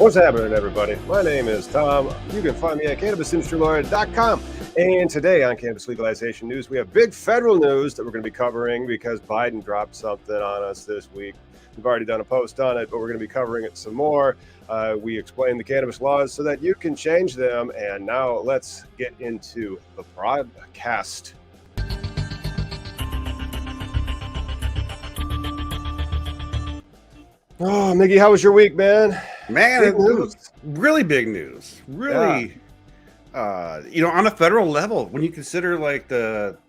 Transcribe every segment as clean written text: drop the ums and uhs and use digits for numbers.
What's happening, everybody? My name is Tom. You can find me at cannabisindustrylawyer.com. And today on Cannabis Legalization News, we have big federal news that we're going to be covering because Biden dropped something on us this week. We've already done a post on it, but we're going to be covering it some more. We explain the cannabis laws so that you can change them. And now let's get into the broadcast. Oh, Miggy, how was your week, man? Man, it was really big news. Really, on a federal level, when you consider like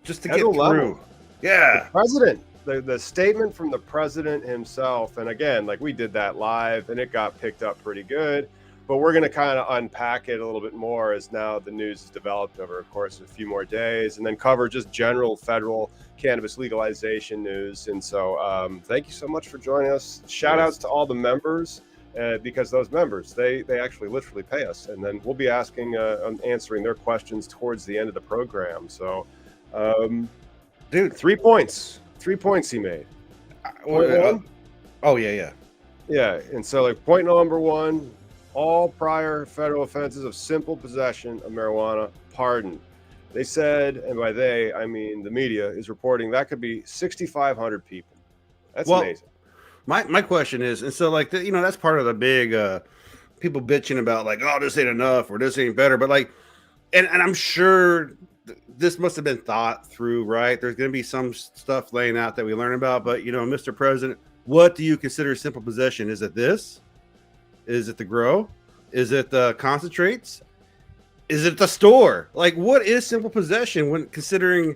just to federal get through. Yeah. The president, the statement from the president himself. And again, like we did that live and it got picked up pretty good. But we're going to kind of unpack it a little bit more as now the news has developed over, of course, a few more days, and then cover just general federal cannabis legalization news. And so thank you so much for joining us. Shout outs to all the members, because those members, they actually literally pay us. And then we'll be answering their questions towards the end of the program. So, dude, 3 points. 3 points he made. Yeah. And so like point number one, all prior federal offenses of simple possession of marijuana pardoned. They said, and by they, I mean the media is reporting that could be 6,500 people. That's amazing. My question is, and so like, that's part of the big people bitching about like, oh, this ain't enough or this ain't better. But like, and I'm sure this must have been thought through, right? There's going to be some stuff laying out that we learn about. But, Mr. President, what do you consider simple possession? Is it this? Is it the grow? Is it the concentrates? Is it the store? Like, what is simple possession when considering,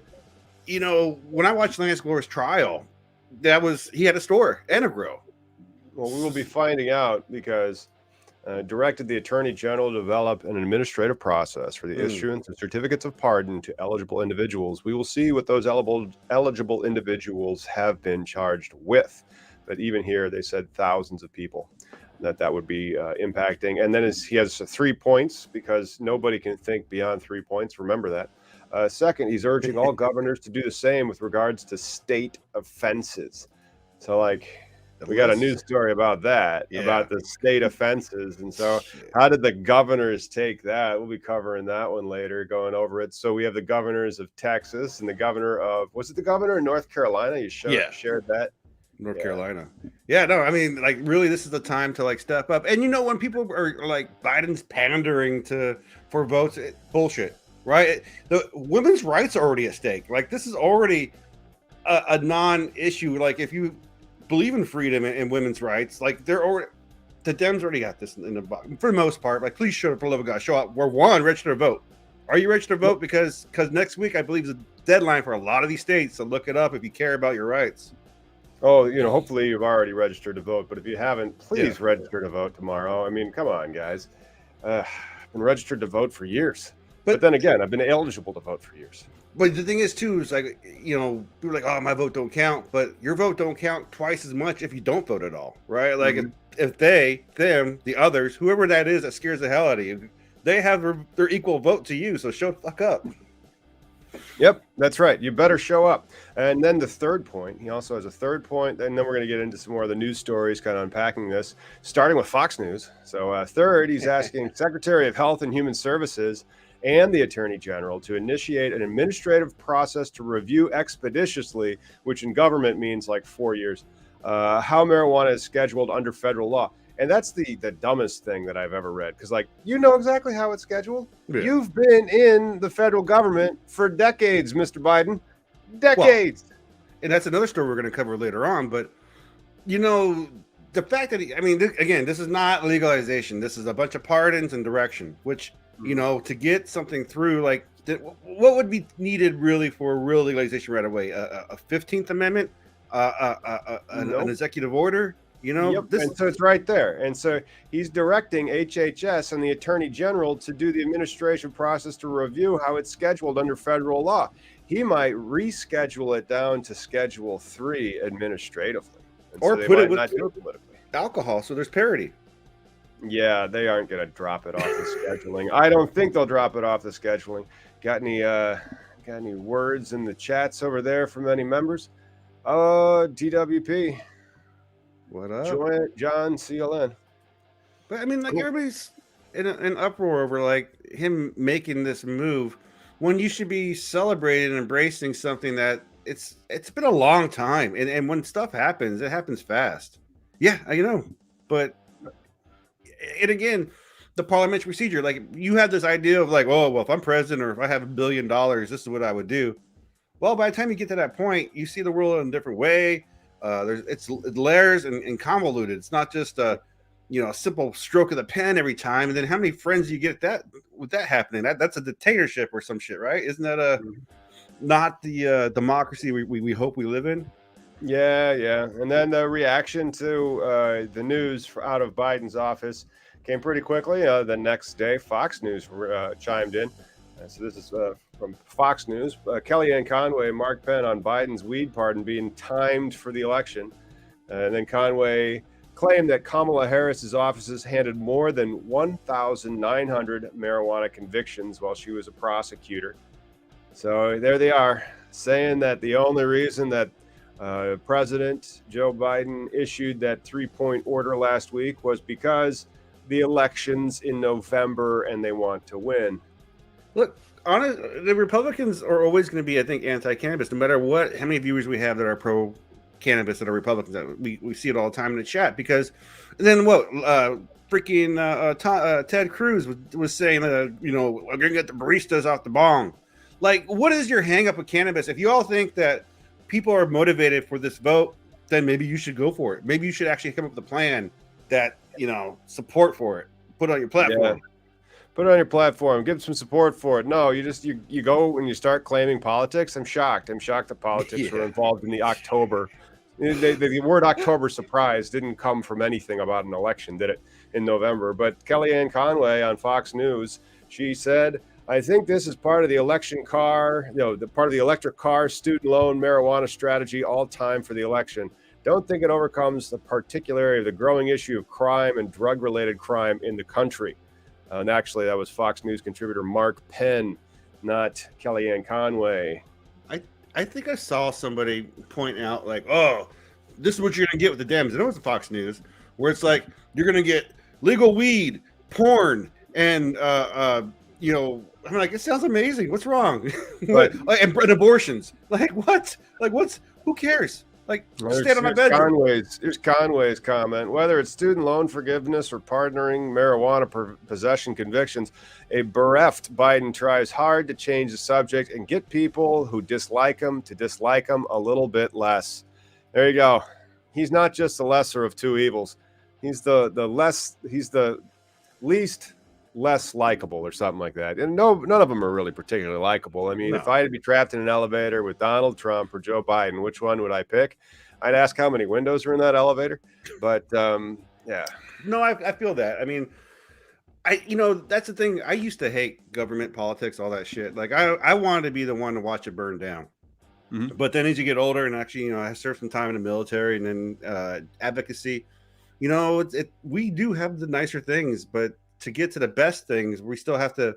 when I watched Lance Gloria's trial, he had a store and a grow. Well, we will be finding out because directed the Attorney General to develop an administrative process for the issuance of certificates of pardon to eligible individuals. We will see what those eligible individuals have been charged with. But even here, they said thousands of people that would be impacting. And then he has 3 points because nobody can think beyond 3 points. Remember that. Second, he's urging all governors to do the same with regards to state offenses. So like we got a news story about that, about the state offenses. And so how did the governors take that? We'll be covering that one later, going over it. So we have the governors of Texas and the governor of, was it the governor of North Carolina? You shared that. North Carolina. Yeah, no, I mean, like, really, this is the time to like step up. And when people are like Biden's pandering for votes, bullshit, right? The women's rights are already at stake. Like, this is already a non-issue. Like, if you believe in freedom and women's rights, like the Dems already got this in the box for the most part. Like, please show up for the love of God. Show up. We're register to vote. Are you registered to vote? Because next week, I believe, is a deadline for a lot of these states. So look it up if you care about your rights. Oh, hopefully you've already registered to vote, but if you haven't, please register to vote tomorrow. I mean, come on, guys. I've been registered to vote for years. But then again, I've been eligible to vote for years. But the thing is, too, is like, people are like, oh, my vote don't count. But your vote don't count twice as much if you don't vote at all, right? Like, if the others, whoever that is that scares the hell out of you, they have their equal vote to you. So show the fuck up. Yep, that's right. You better show up. And then the third point, he also has a third point, and then we're going to get into some more of the news stories, kind of unpacking this, starting with Fox News. So third, he's asking Secretary of Health and Human Services and the Attorney General to initiate an administrative process to review expeditiously, which in government means like 4 years, how marijuana is scheduled under federal law. And that's the dumbest thing that I've ever read. Because, like, exactly how it's scheduled. Yeah. You've been in the federal government for decades, Mr. Biden. Decades. Well, and that's another story we're going to cover later on. But, the fact that, this is not legalization. This is a bunch of pardons and direction, which, to get something through, like, what would be needed really for real legalization right away? A 15th Amendment? An executive order? Yep. And so it's right there. And so he's directing HHS and the Attorney General to do the administration process to review how it's scheduled under federal law. He might reschedule it down to Schedule 3 administratively. Or put it with alcohol so there's parity. Yeah, they aren't going to drop it off the scheduling. I don't think they'll drop it off the scheduling. Got any words in the chats over there from any members? DWP. What up? John CLN. But I mean, like Cool. everybody's in an uproar over like him making this move when you should be celebrating and embracing something that it's been a long time, and when stuff happens, it happens fast. Yeah, I know, but and again, the parliamentary procedure, like you have this idea of like, oh well, if I'm president or if I have $1 billion, this is what I would do. Well, by the time you get to that point, you see the world in a different way. It's layers and convoluted. It's not just a simple stroke of the pen every time. And then how many friends do you get that with that happening? That's a dictatorship or some shit, right? Isn't that not the democracy we hope we live in? Yeah, yeah. And then the reaction to the news out of Biden's office came pretty quickly. The next day, Fox News chimed in. So this is from Fox News. Kellyanne Conway and Mark Penn on Biden's weed pardon being timed for the election. And then Conway claimed that Kamala Harris's offices handed more than 1,900 marijuana convictions while she was a prosecutor. So there they are, saying that the only reason that President Joe Biden issued that 3-point order last week was because the election's in November and they want to win. Look, honest, the Republicans are always going to be, I think, anti-cannabis, no matter how many viewers we have that are pro-cannabis that are Republicans. That we see it all the time in the chat. Because then what? Ted Cruz was saying, we're going to get the baristas off the bong. Like, what is your hang up with cannabis? If you all think that people are motivated for this vote, then maybe you should go for it. Maybe you should actually come up with a plan that, support for it. Put it on your platform. Yeah. Put it on your platform. Give some support for it. No, you go and you start claiming politics. I'm shocked. that politics were involved in the October. The word October surprise didn't come from anything about an election, did it, in November? But Kellyanne Conway on Fox News, she said, I think this is part of the election car, the part of the electric car, student loan, marijuana strategy, all time for the election. Don't think it overcomes the particularity of the growing issue of crime and drug-related crime in the country. And actually, that was Fox News contributor Mark Penn, not Kellyanne Conway. I think I saw somebody point out, like, oh, this is what you're going to get with the Dems. And it was Fox News, where it's like, you're going to get legal weed, porn, and, I'm like, it sounds amazing. What's wrong? and abortions. Like, what? Like, who cares? Like, stand on my bedroom. Here's Conway's comment. Whether it's student loan forgiveness or partnering marijuana possession convictions, a bereft Biden tries hard to change the subject and get people who dislike him to dislike him a little bit less. There you go. He's not just the lesser of two evils. He's the least less likable or something like that. And none of them are really particularly likable. I mean, if I had to be trapped in an elevator with Donald Trump or Joe Biden, which one would I pick? I'd ask how many windows are in that elevator. But yeah. No, I feel that. I mean, that's the thing. I used to hate government politics, all that shit. Like I wanted to be the one to watch it burn down. Mm-hmm. But then as you get older and actually, I served some time in the military and then advocacy, we do have the nicer things, but to get to the best things, we still have to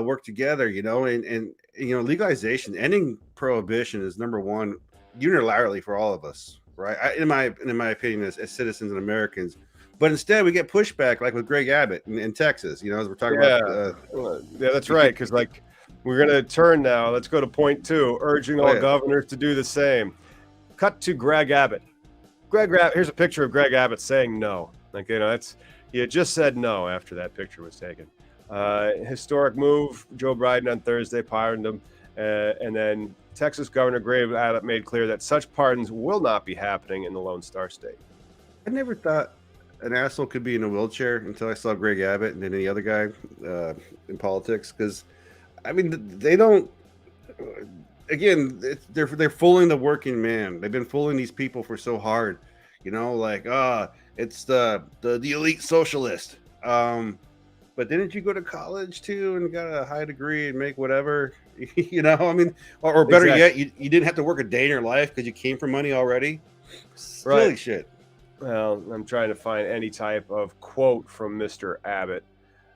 work together, and legalization, ending prohibition is number one unilaterally for all of us, right? In my opinion, as citizens and Americans. But instead, we get pushback, like with Greg Abbott in Texas, as we're talking about. Yeah, that's right. Because we're going to turn now. Let's go to point 2, urging all governors to do the same. Cut to Greg Abbott. Here's a picture of Greg Abbott saying no. He had just said no after that picture was taken. Historic move. Joe Biden on Thursday pardoned him. And then Texas Governor Greg Abbott made clear that such pardons will not be happening in the Lone Star State. I never thought an asshole could be in a wheelchair until I saw Greg Abbott and then the other guy in politics. Because, I mean, they don't... Again, they're fooling the working man. They've been fooling these people for so hard. It's the elite socialist. But didn't you go to college too and got a high degree and make whatever, I mean, or better yet, you didn't have to work a day in your life because you came from money already. Silly shit. Well, I'm trying to find any type of quote from Mr. Abbott.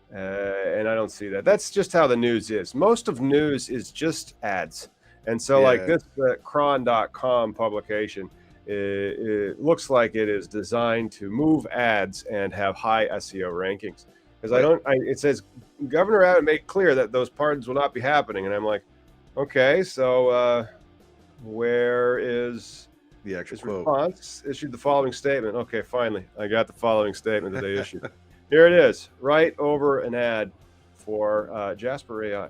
And I don't see that. That's just how the news is. Most of news is just ads. And so like this cron.com publication, it looks like it is designed to move ads and have high SEO rankings. Because it says Governor Abbott made clear that those pardons will not be happening, and I'm like, okay, so where is The actual quote. response? Issued the following statement. Okay, finally, I got the following statement that they issued. Here it is, right over an ad for Jasper AI.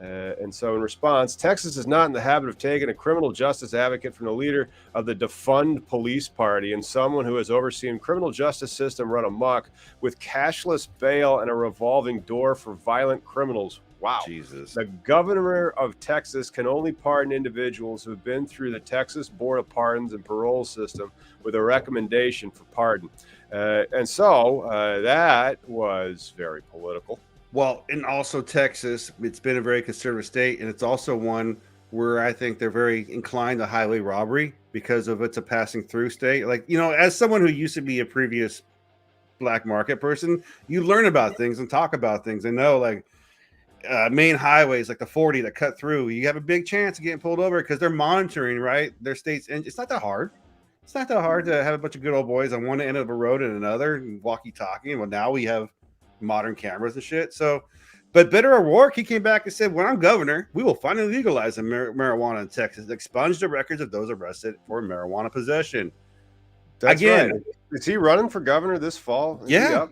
And so in response, Texas is not in the habit of taking a criminal justice advocate from the leader of the defund police party and someone who has overseen criminal justice system run amok with cashless bail and a revolving door for violent criminals. Wow. Jesus. The governor of Texas can only pardon individuals who have been through the Texas Board of Pardons and Parole system with a recommendation for pardon. And so that was very political. Well, and also Texas, it's been a very conservative state, and it's also one where I think they're very inclined to highway robbery because of it's a passing through state. Like, you know, as someone who used to be a previous black market person, you learn about things and talk about things and know, like, main highways like the 40 that cut through, you have a big chance of getting pulled over because they're monitoring, right, their states. And it's not that hard. It's not that hard to have a bunch of good old boys on one end of a road and another and walkie-talkie. Well, now we have modern cameras and shit. So, but Beto O'Rourke, he came back and said, when I'm governor, we will finally legalize marijuana in Texas, expunge the records of those arrested for marijuana possession. That's again, right. Is he running for governor this fall? Yeah.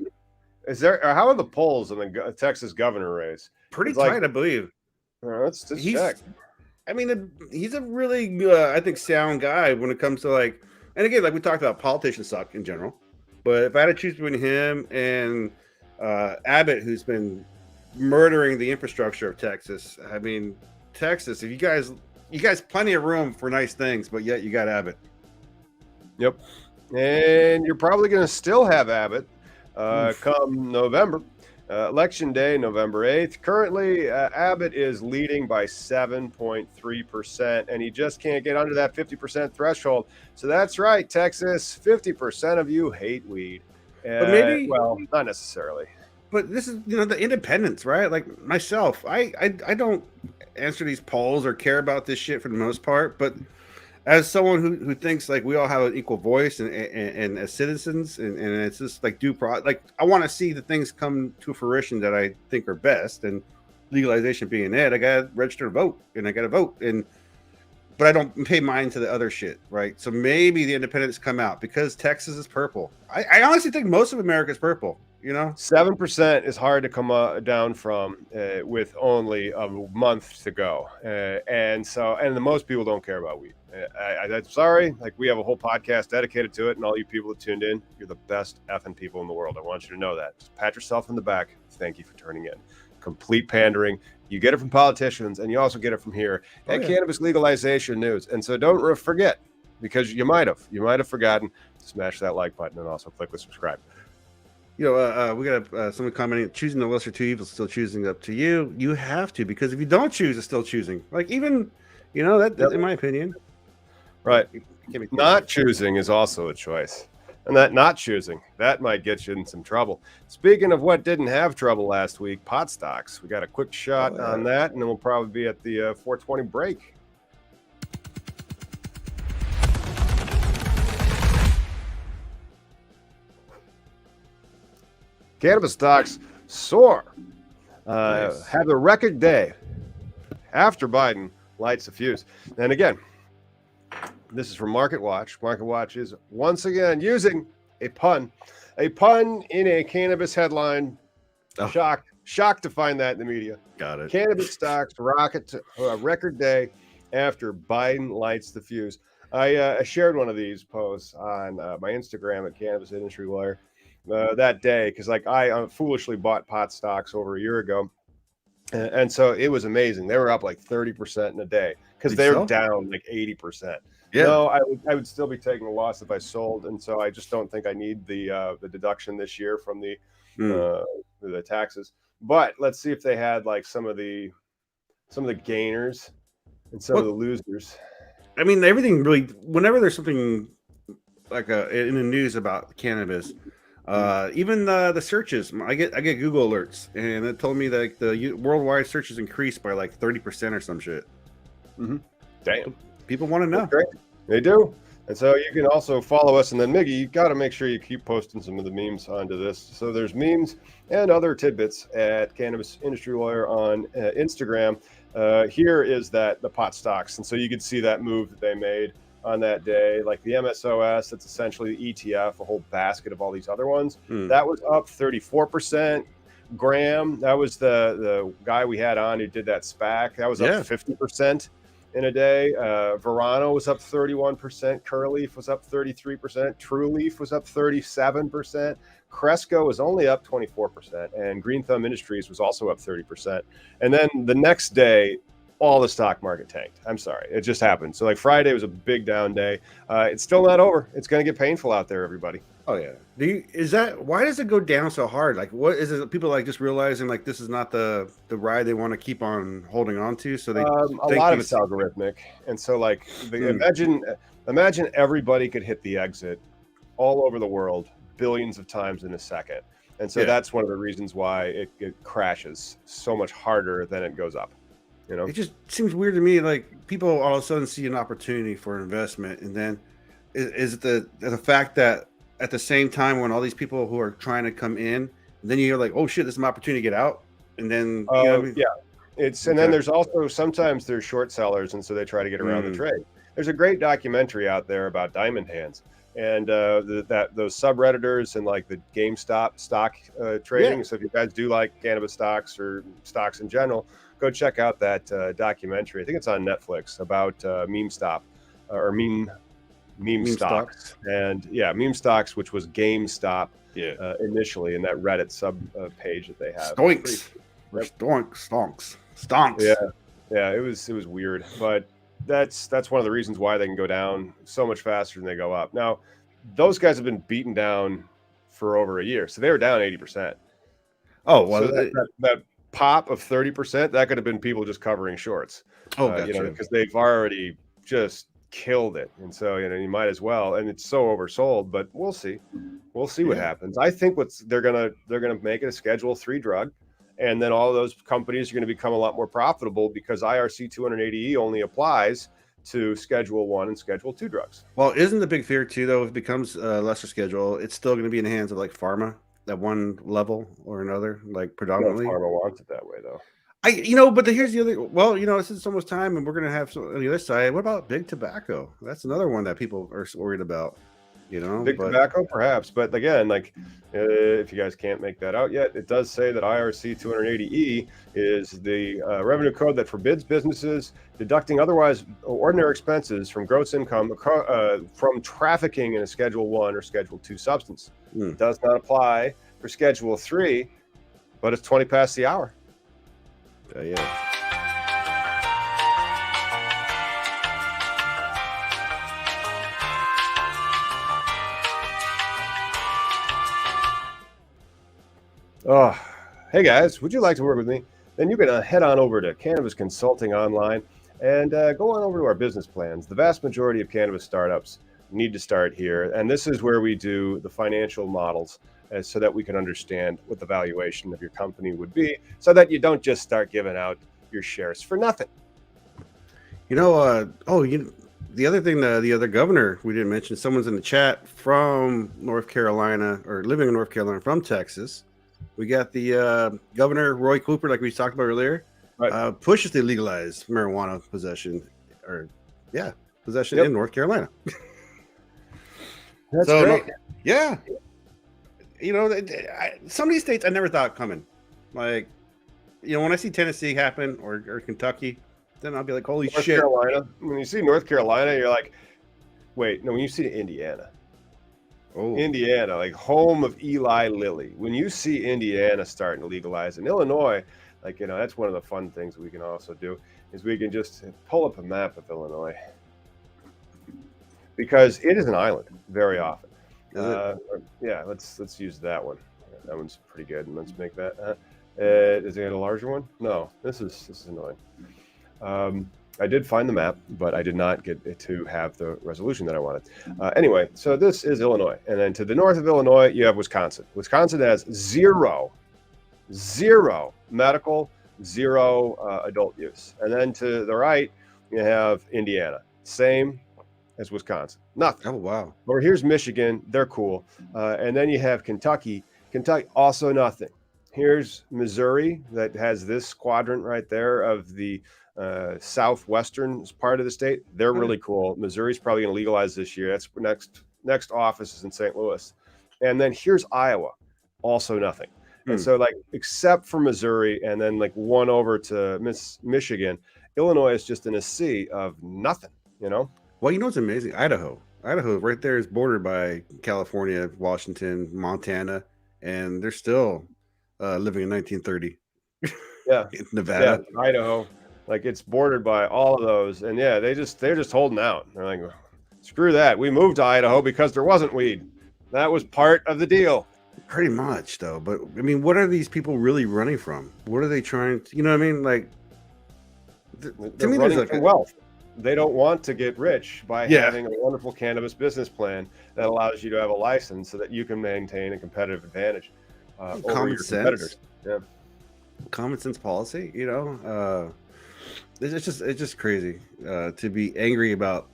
Is there? How are the polls in the Texas governor race? Pretty tight, I believe. Let's check. I mean, he's a really, I think, sound guy when it comes to, like, and again, like we talked about, politicians suck in general. But if I had to choose between him and Abbott, who's been murdering the infrastructure of Texas, I mean, Texas, if you guys plenty of room for nice things, but yet you got Abbott. Yep. And you're probably going to still have Abbott come November. Election day, November 8th. Currently, Abbott is leading by 7.3%, and he just can't get under that 50% threshold. So that's right, Texas, 50% of you hate weed. But maybe, well, not necessarily. But this is, you know, the independents, right? Like myself, I don't answer these polls or care about this shit for the most part, but as someone who thinks like we all have an equal voice and as citizens and it's just like like I want to see the things come to fruition that I think are best, and legalization being it, I got to register to vote and I got to vote, but I don't pay mind to the other shit, right? So maybe the independents come out because Texas is purple. I honestly think most of America is purple. You know, 7% is hard to come down from with only a month to go, and the most people don't care about weed. I'm sorry, like we have a whole podcast dedicated to it, and all you people that tuned in, you're the best effing people in the world. I want you to know that. Just pat yourself in the back. Thank you for turning in. Complete pandering. You get it from politicians, and you also get it from here at Cannabis Legalization News. And so don't forget, because you might have forgotten, smash that like button and also click the subscribe. You know, we got someone commenting, choosing the lesser two evils, still choosing up to you. You have to, because if you don't choose, it's still choosing. Like even, you know, that in my opinion. Right. Not choosing is also a choice. And that not choosing, that might get you in some trouble. Speaking of what didn't have trouble last week, pot stocks. We got a quick shot on that, and then we'll probably be at the 420 break. Cannabis stocks soar, have a record day after Biden lights the fuse. And again, this is from Market Watch. Market Watch is once again using a pun in a cannabis headline. Shocked to find that in the media. Got it. Cannabis stocks rocket to a record day after Biden lights the fuse. I shared one of these posts on my Instagram at Cannabis Industry Lawyer. That day, because like I foolishly bought pot stocks over a year ago, and so it was amazing. They were up like 30% in a day because they're down like 80%. Yeah, no, I would still be taking a loss if I sold, and so I just don't think I need the deduction this year from the taxes. But let's see if they had like some of the gainers and some of the losers. I mean, everything really. Whenever there's something like in the news about cannabis. Even the searches, I get Google alerts, and it told me that the worldwide searches increased by like 30% or some shit. Damn, people want to know. They do. And so you can also follow us. And then, Miggy, you got to make sure you keep posting some of the memes onto this. So there's memes and other tidbits at Cannabis Industry Lawyer on Instagram. Here is the pot stocks. And so you can see that move that they made on that day, like the MSOS, that's essentially the ETF, a whole basket of all these other ones. That was up 34%. Graham, that was the guy we had on who did that SPAC. That was up 50% in a day. Verano was up 31%. Curleaf was up 33%. Trueleaf was up 37%. Cresco was only up 24%. And Green Thumb Industries was also up 30%. And then the next day, all the stock market tanked. I'm sorry. It just happened. So like Friday was a big down day. It's still not over. It's going to get painful out there, everybody. Oh yeah. Why does it go down so hard? Like, what is it? People like just realizing like this is not the ride they want to keep on holding on to. So they a lot of it's algorithmic, and so like imagine everybody could hit the exit all over the world billions of times in a second, and so that's one of the reasons why it crashes so much harder than it goes up. You know, it just seems weird to me. Like people all of a sudden see an opportunity for investment, and then is it the fact that at the same time when all these people who are trying to come in, then you're like, oh shit, this is an opportunity to get out, and then you know what I mean? And then there's also sometimes there's short sellers, and so they try to get around the trade. There's a great documentary out there about diamond hands and those subredditors and like the GameStop stock trading. So if you guys do like cannabis stocks or stocks in general, go check out that documentary. I think it's on Netflix about meme stocks. Stocks. And meme stocks, which was GameStop initially in that Reddit sub page that they have. Stonks. Yeah, it was weird, but that's one of the reasons why they can go down so much faster than they go up. Now, those guys have been beaten down for over a year, so they were down 80%. Oh well, so that pop of 30%, that could have been people just covering shorts. Gotcha. Because they've already just killed it, and so you might as well. And it's so oversold, but we'll see what happens. I think they're gonna make it a Schedule 3 drug, and then all of those companies are going to become a lot more profitable because IRC 280E only applies to Schedule 1 and Schedule 2 drugs. Well, isn't the big fear too, though, if it becomes a lesser schedule, it's still going to be in the hands of like pharma at one level or another, like predominantly. Pharma wants it that way, though. But here's the other. Well, it's almost time, and we're going to have some on the other side. What about big tobacco? That's another one that people are worried about. Big tobacco, perhaps, but again, like if you guys can't make that out yet, it does say that IRC 280E is the revenue code that forbids businesses deducting otherwise ordinary expenses from gross income from trafficking in a Schedule 1 or Schedule 2 substance. It does not apply for Schedule 3, but it's 20 past the hour. Oh, hey guys, would you like to work with me? Then you can head on over to Cannabis Consulting Online and go on over to our business plans. The vast majority of cannabis startups need to start here. And this is where we do the financial models so that we can understand what the valuation of your company would be so that you don't just start giving out your shares for nothing. The other thing, the other governor we didn't mention, someone's in the chat from North Carolina or living in North Carolina from Texas. We got the Governor Roy Cooper, like we talked about earlier, pushes to legalize marijuana possession in North Carolina. That's great. Some of these states I never thought coming. Like, when I see Tennessee happen or Kentucky, then I'll be like, holy North shit. Carolina. When you see North Carolina, you're like, wait, no, when you see Indiana. Indiana, like home of Eli Lilly. When you see Indiana starting to legalize, in Illinois, that's one of the fun things we can also do is we can just pull up a map of Illinois because it is an island very often. Let's use that one. That one's pretty good, and let's make that. Is it a larger one? No, this is annoying. I did find the map, but I did not get it to have the resolution that I wanted. Anyway, so this is Illinois. And then to the north of Illinois, you have Wisconsin. Wisconsin has zero medical, zero adult use. And then to the right, you have Indiana. Same. as Wisconsin. Nothing. Oh, wow. Or here's Michigan. They're cool. And then you have Kentucky. Kentucky, also nothing. Here's Missouri that has this quadrant right there of the southwestern part of the state. They're really cool. Missouri's probably going to legalize this year. That's next office is in St. Louis. And then here's Iowa, also nothing. And so, like, except for Missouri and then like one over to Michigan, Illinois is just in a sea of nothing, you know? Well, you know what's amazing? Idaho right there is bordered by California, Washington, Montana, and they're still living in 1930. Yeah. Nevada. Yeah, Idaho. Like, it's bordered by all of those. And yeah, they're just holding out. They're like, screw that. We moved to Idaho because there wasn't weed. That was part of the deal. Pretty much, though. But I mean, what are these people really running from? What are they trying to, you know what I mean? Like, to me, there's like wealth. They don't want to get rich by having a wonderful cannabis business plan that allows you to have a license so that you can maintain a competitive advantage over your competitors. Yeah. Common sense policy, you know. It's just crazy to be angry about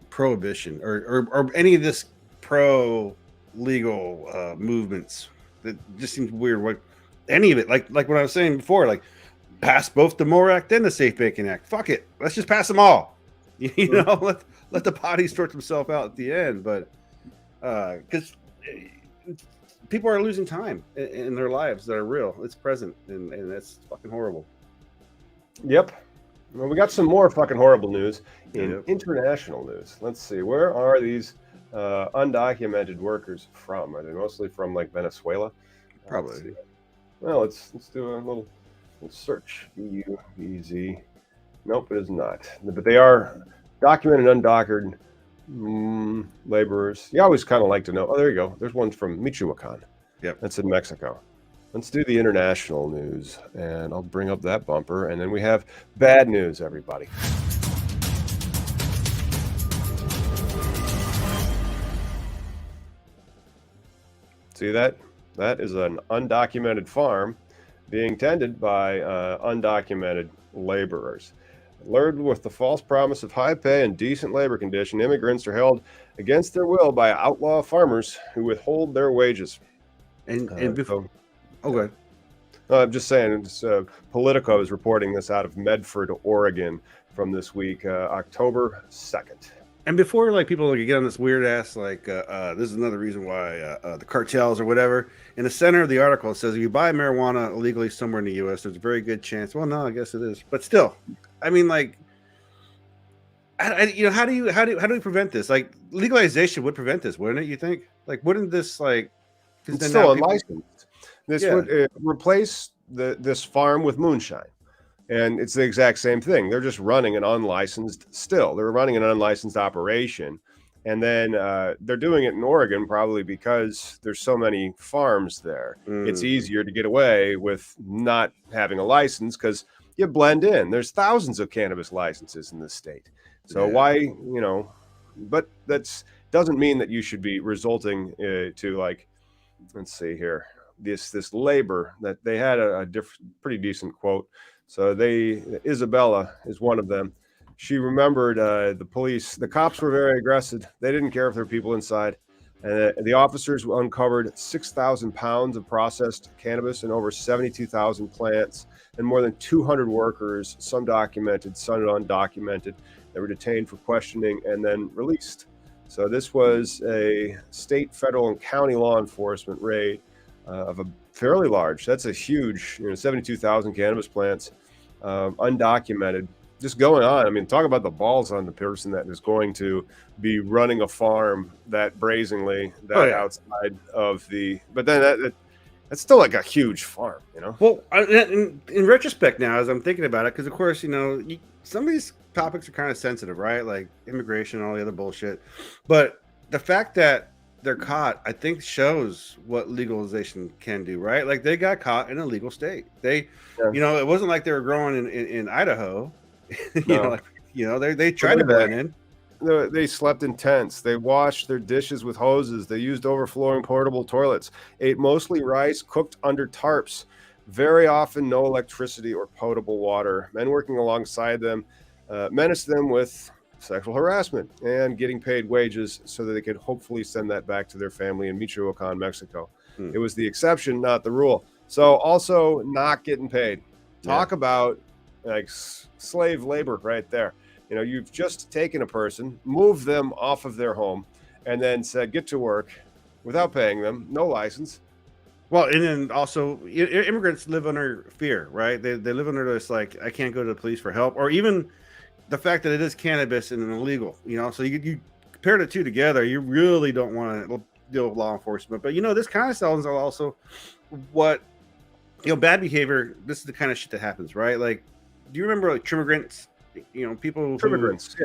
prohibition or any of this pro legal movements. That just seems weird. What any of it, like what I was saying before, like pass both the MORE Act and the Safe Banking Act. Fuck it, let's just pass them all. You know, let the body sort themselves out at the end. But because people are losing time in their lives that are real. It's present, and that's fucking horrible. Yep. Well, we got some more fucking horrible news in international news. Let's see. Where are these undocumented workers from? Are they mostly from like Venezuela? Probably. Well, let's do a little search. EUVZ. Nope, it is not. But they are documented, undockered laborers. You always kind of like to know. Oh, there you go. There's one from Michoacan. Yep. That's in Mexico. Let's do the international news, and I'll bring up that bumper, and then we have bad news, everybody. See that? That is an undocumented farm being tended by undocumented laborers. Lured with the false promise of high pay and decent labor condition, immigrants are held against their will by outlaw farmers who withhold their wages. And before, okay. I'm just saying, Politico is reporting this out of Medford, Oregon, from this week, October 2nd. And before, like, people get on this weird ass, like, this is another reason why the cartels or whatever. In the center of the article, it says if you buy marijuana illegally somewhere in the U.S., there's a very good chance. Well, no, I guess it is, but still, I mean, like, you know, how do we prevent this? Like, legalization would prevent this, wouldn't it? You think? Like, wouldn't this like? It's still unlicensed. This would replace this farm with moonshine. And it's the exact same thing. They're just running an unlicensed still. They're running an unlicensed operation. And then they're doing it in Oregon probably because there's so many farms there. It's easier to get away with not having a license because you blend in. There's thousands of cannabis licenses in this state. So why, you know, but that's doesn't mean that you should be resulting to, like, let's see here, this labor that they had a pretty decent quote. So Isabella is one of them. She remembered the cops were very aggressive. They didn't care if there were people inside. And the officers uncovered 6,000 pounds of processed cannabis and over 72,000 plants and more than 200 workers, some documented, some undocumented, that were detained for questioning and then released. So this was a state, federal, and county law enforcement raid of a fairly large. That's a huge, 72,000 cannabis plants, undocumented, just going on. I mean, talk about the balls on the person that is going to be running a farm that brazenly, outside of the. But then that's still like a huge farm, you know. Well, in retrospect now, as I'm thinking about it, because of course, some of these topics are kind of sensitive, right? Like immigration and all the other bullshit. But the fact that they're caught, I think, shows what legalization can do, right? Like they got caught in a legal state. They, it wasn't like they were growing in Idaho. They tried to blend in. They slept in tents. They washed their dishes with hoses. They used overflowing portable toilets. Ate mostly rice cooked under tarps. Very often, no electricity or potable water. Men working alongside them menaced them with sexual harassment and getting paid wages so that they could hopefully send that back to their family in Michoacan, Mexico. It was the exception, not the rule. So also not getting paid. Talk about like slave labor right there. You know, you've just taken a person, moved them off of their home, and then said, get to work without paying them, no license. Well, and then also immigrants live under fear, right? They live under this, like, I can't go to the police for help, or even the fact that it is cannabis and illegal, you know? So you compare the two together, you really don't want to deal with law enforcement. But, you know, this kind of sounds also what, you know, bad behavior. This is the kind of shit that happens, right? Like, do you remember like trimmigrants? You know, people Trimmigrants,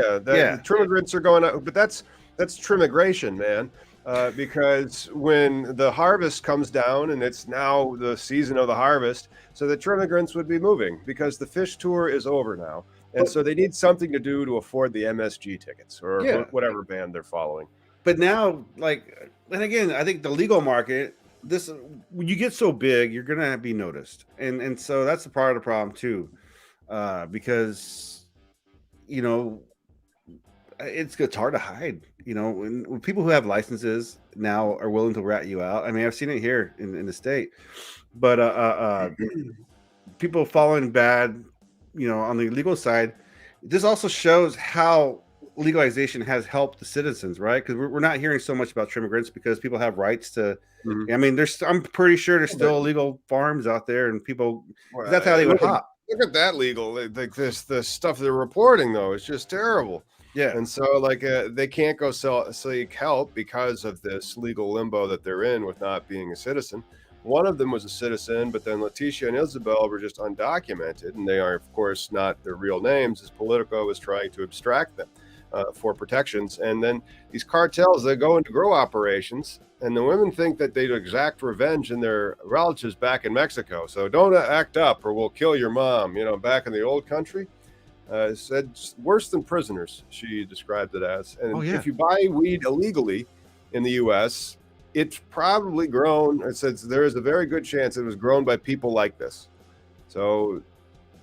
trimmigrants are going out, but that's trimmigration, man. Because when the harvest comes down and it's now the season of the harvest, so the trimmigrants would be moving because the fish tour is over now. And so they need something to do to afford the MSG tickets or whatever band they're following. But now, like, and again, I think the legal market, this, when you get so big, you're going to be noticed. And so that's a part of the problem too. Because, you know, it's hard to hide. You know, when people who have licenses now are willing to rat you out. I mean, I've seen it here in the state, but people following bad, you know, on the legal side. This also shows how legalization has helped the citizens, right? Because we're not hearing so much about trimmigrants because people have rights to. I mean, I'm pretty sure there's still illegal farms out there, and people. That's how they would hop. Look at that legal. Like the stuff they're reporting though is just terrible. Yeah. And so like they can't go seek help because of this legal limbo that they're in with not being a citizen. One of them was a citizen, but then Leticia and Isabel were just undocumented, and they are, of course, not their real names, as Politico was trying to abstract them for protections. And then these cartels, they go into grow operations, and the women think that they'd exact revenge in their relatives back in Mexico. So don't act up or we'll kill your mom, you know, back in the old country. Said worse than prisoners, she described it as. And if you buy weed illegally in the U.S., it's probably grown. It says there is a very good chance it was grown by people like this. So,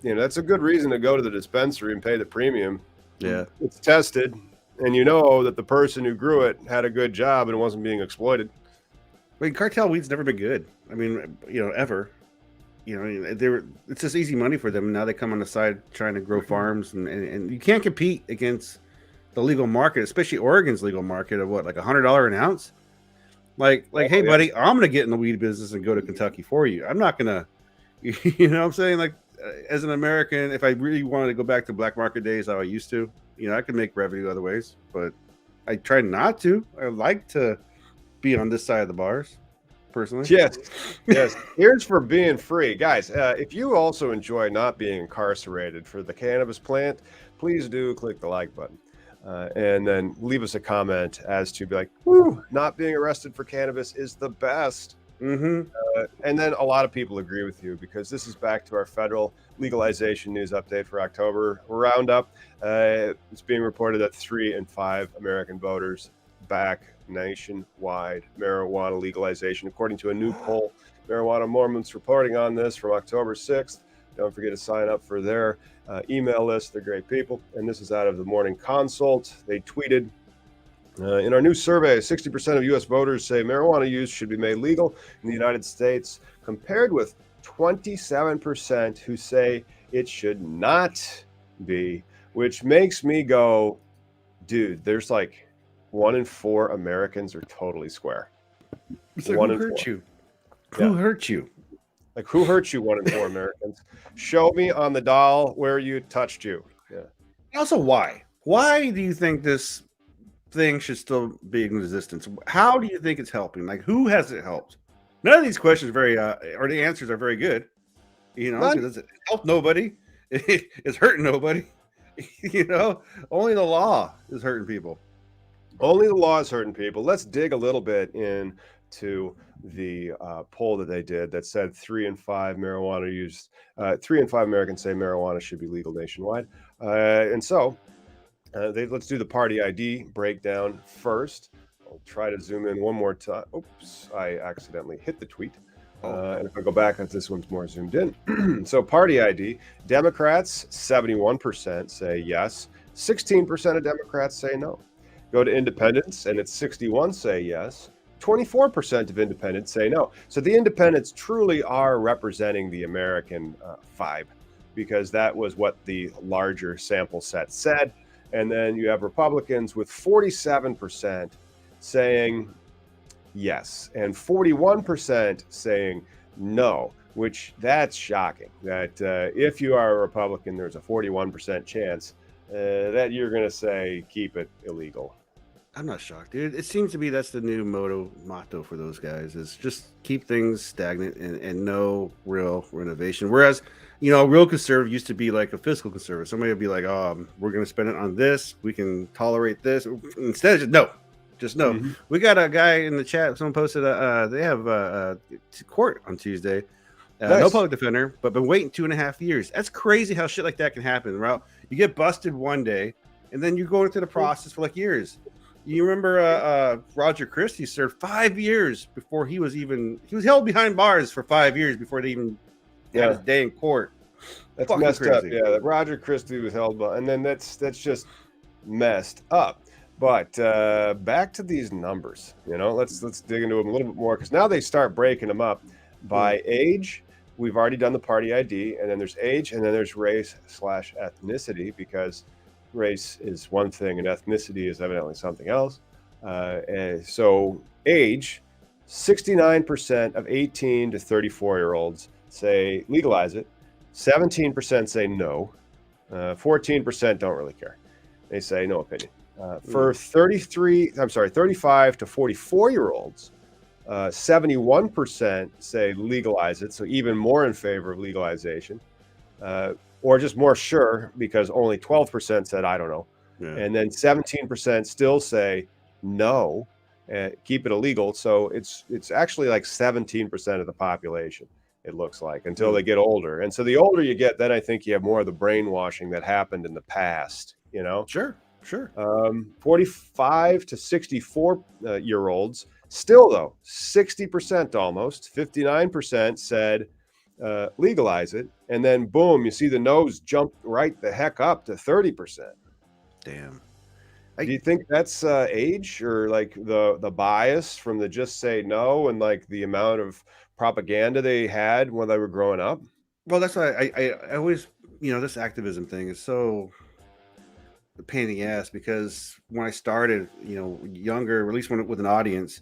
you know, that's a good reason to go to the dispensary and pay the premium. Yeah, it's tested, and you know that the person who grew it had a good job and wasn't being exploited. I mean, cartel weed's never been good. I mean, you know, ever. You know, it's just easy money for them. Now they come on the side trying to grow farms, and you can't compete against the legal market, especially Oregon's legal market of what, like $100 an ounce. Like, hey, buddy, I'm gonna get in the weed business and go to Kentucky for you. I'm not gonna, you know what I'm saying? Like, as an American, if I really wanted to go back to black market days how I used to, you know, I could make revenue other ways, but I try not to. I like to be on this side of the bars. Personally, yes. Here's for being free, guys. If you also enjoy not being incarcerated for the cannabis plant, please do click the like button and then leave us a comment as to be like, whoo, not being arrested for cannabis is the best. And then a lot of people agree with you because this is back to our federal legalization news update for October roundup. It's being reported that 3 in 5 American voters back nationwide marijuana legalization, according to a new poll. Marijuana Mormons reporting on this from October 6th. Don't forget to sign up for their email list. They're great people. And this is out of the Morning Consult. They tweeted, in our new survey, 60% of U.S. voters say marijuana use should be made legal in the United States, compared with 27% who say it should not be, which makes me go, dude, there's like 1 in 4 Americans are totally square. It's like, who hurt you? Who hurt you? Like, who hurt you? 1 in 4 Americans. Show me on the doll where you touched you. Yeah. Also, why? Why do you think this thing should still be in existence? How do you think it's helping? Like, who has it helped? None of these questions are very, or the answers are very good. You know, does it help nobody? It's hurting nobody. You know, only the law is hurting people. Only the law is hurting people. Let's dig a little bit into the poll that they did that said 3 in 5 marijuana use. 3 in 5 Americans say marijuana should be legal nationwide. And so let's do the party ID breakdown first. I'll try to zoom in one more time. Oops, I accidentally hit the tweet. And if I go back, this one's more zoomed in. So party ID, Democrats, 71% say yes. 16% of Democrats say no. Go to independents, and it's 61 say yes. 24% of independents say no. So the independents truly are representing the American vibe, because that was what the larger sample set said. And then you have Republicans with 47% saying yes, and 41% saying no, which that's shocking. That if you are a Republican, there's a 41% chance that you're going to say keep it illegal. I'm not shocked, dude. It seems to be that's the new motto for those guys is just keep things stagnant and no real renovation. Whereas, real conservative used to be like a fiscal conservative. Somebody would be like, "Oh, we're going to spend it on this. We can tolerate this." Instead, just no. Mhm. We got a guy in the chat. Someone posted, they have court on Tuesday. No Nice. public defender, but been waiting 2.5 years. That's crazy how shit like that can happen. Right? You get busted one day, and then you go into the process for like years. You remember Roger Christie served 5 years before he was held behind bars for 5 years before they even had his day in court. That's Fucking messed crazy. up. Yeah, that Roger Christie was held by, and then that's just messed up. But back to these numbers, let's dig into them a little bit more, because now they start breaking them up by age. We've already done the party ID, and then there's age, and then there's race/ethnicity, because race is one thing and ethnicity is evidently something else. So age, 69% of 18 to 34-year-olds say legalize it. 17% say no. 14% don't really care. They say no opinion. For 35 to 44-year-olds, 71% say legalize it, so even more in favor of legalization, or just more sure, because only 12% said I don't know. Yeah. And then 17% still say no, keep it illegal. So it's actually like 17% of the population, it looks like, until they get older. And so the older you get, then I think you have more of the brainwashing that happened in the past, Sure. 45 to 64 year olds, still though, 60% almost, 59% said legalize it, and then boom, you see the no's jump right the heck up to 30%. Damn. Do you think that's age, or like the bias from the just say no, and like the amount of propaganda they had when they were growing up? Well, that's why I always, this activism thing is so a pain in the ass, because when I started, younger, or at least with an audience,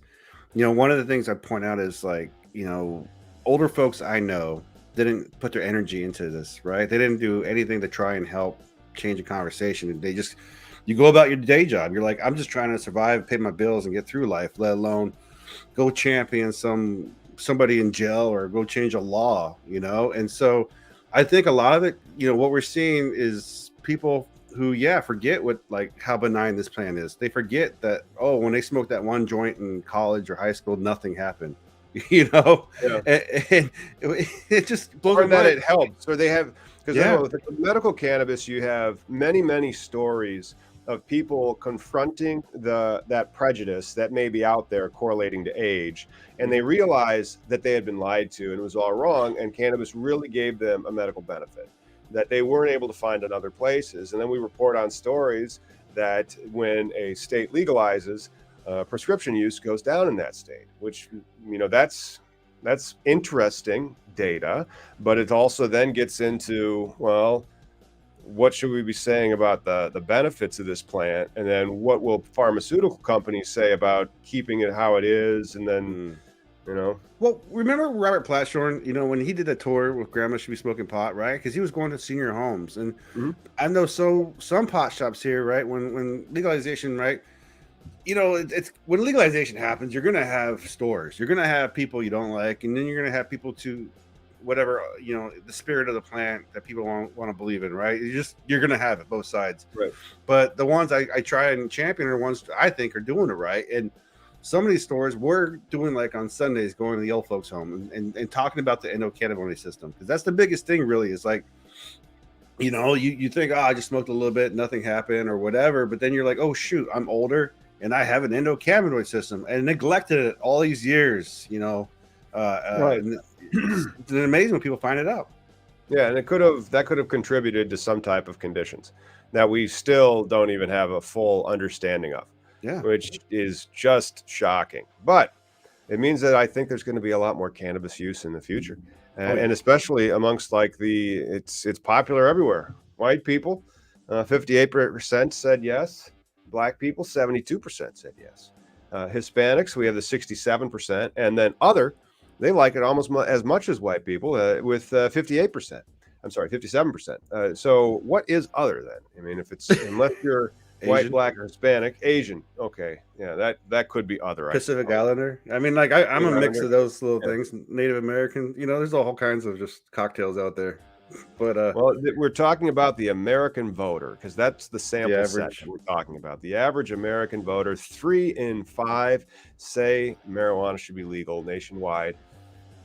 one of the things I point out is like, older folks I know didn't put their energy into this, right? They didn't do anything to try and help change a conversation. You go about your day job. You're like, I'm just trying to survive, pay my bills, and get through life, let alone go champion somebody in jail or go change a law, And so I think a lot of it, what we're seeing is people who, forget how benign this plan is. They forget that, when they smoked that one joint in college or high school, nothing happened. And it just blows my mind. That it helps, or they have, because with medical cannabis, you have many stories of people confronting that prejudice that may be out there correlating to age, and they realize that they had been lied to and it was all wrong, and cannabis really gave them a medical benefit that they weren't able to find in other places. And then we report on stories that when a state legalizes, prescription use goes down in that state, which, that's interesting data, but it also then gets into, well, what should we be saying about the benefits of this plant? And then what will pharmaceutical companies say about keeping it how it is? And then, Well, remember Robert Platshorn, when he did that tour with Grandma Should Be Smoking Pot, right? Because he was going to senior homes. And I know some pot shops here, right? When legalization, right? It's when legalization happens, you're going to have stores. You're going to have people you don't like. And then you're going to have people to whatever, the spirit of the plant that people want to believe in, right? You're going to have it both sides. Right. But the ones I try and champion are ones I think are doing it right. And some of these stores we're doing, like on Sundays, going to the old folks home and talking about the endocannabinoid system, because that's the biggest thing really, is like, you think, I just smoked a little bit, nothing happened or whatever, but then you're like, oh shoot, I'm older and I have an endocannabinoid system and neglected it all these years, right. It's amazing when people find it out. Yeah, and that could have contributed to some type of conditions that we still don't even have a full understanding of, Yeah. which is just shocking. But it means that I think there's going to be a lot more cannabis use in the future, Oh yeah. and especially amongst like it's popular everywhere. White people, 58% said yes. Black people, 72% said yes. Hispanics, we have the 67%, and then other, they like it almost as much as white people with 58%. I'm sorry, 57%. So what is other then? I mean, if it's unless you're white, Asian, black, or Hispanic, Asian, okay, yeah, that could be other, I Pacific suppose. Islander. I mean, like I'm a mix Islander, of those little yeah. things. Native American. You know, there's all kinds of just cocktails out there. But Well, we're talking about the American voter because that's the the sample set that average. we're talking about. The average American voter, 3 in 5 say marijuana should be legal nationwide.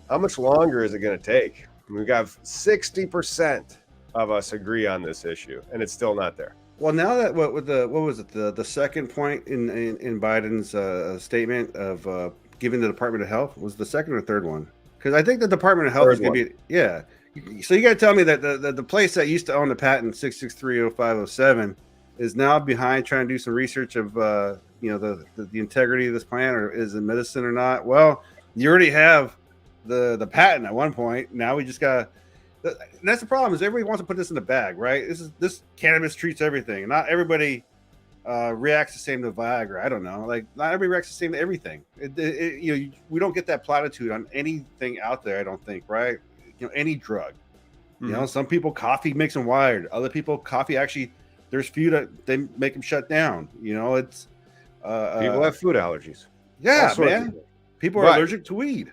How much longer is it going to take? We got 60% of us agree on this issue, and it's still not there. Well, now that what was it the second point in Biden's statement of giving the Department of Health was the second or third one? Because I think the Department of Health is Third going one. to be So you got to tell me that the place that used to own the patent 6630507 is now behind trying to do some research of the integrity of this plant, or is it medicine or not? Well, you already have the patent at one point. Now we just got. That's the problem. Is everybody wants to put this in the bag, right? This cannabis treats everything, and not everybody reacts the same to Viagra. I don't know. Like not everybody reacts the same to everything. We don't get that platitude on anything out there. I don't think, right? Any drug. Mm-hmm. Some people coffee makes them wired. Other people coffee actually. There's few that they make them shut down. It's People have food allergies. yeah, man. People are allergic to weed.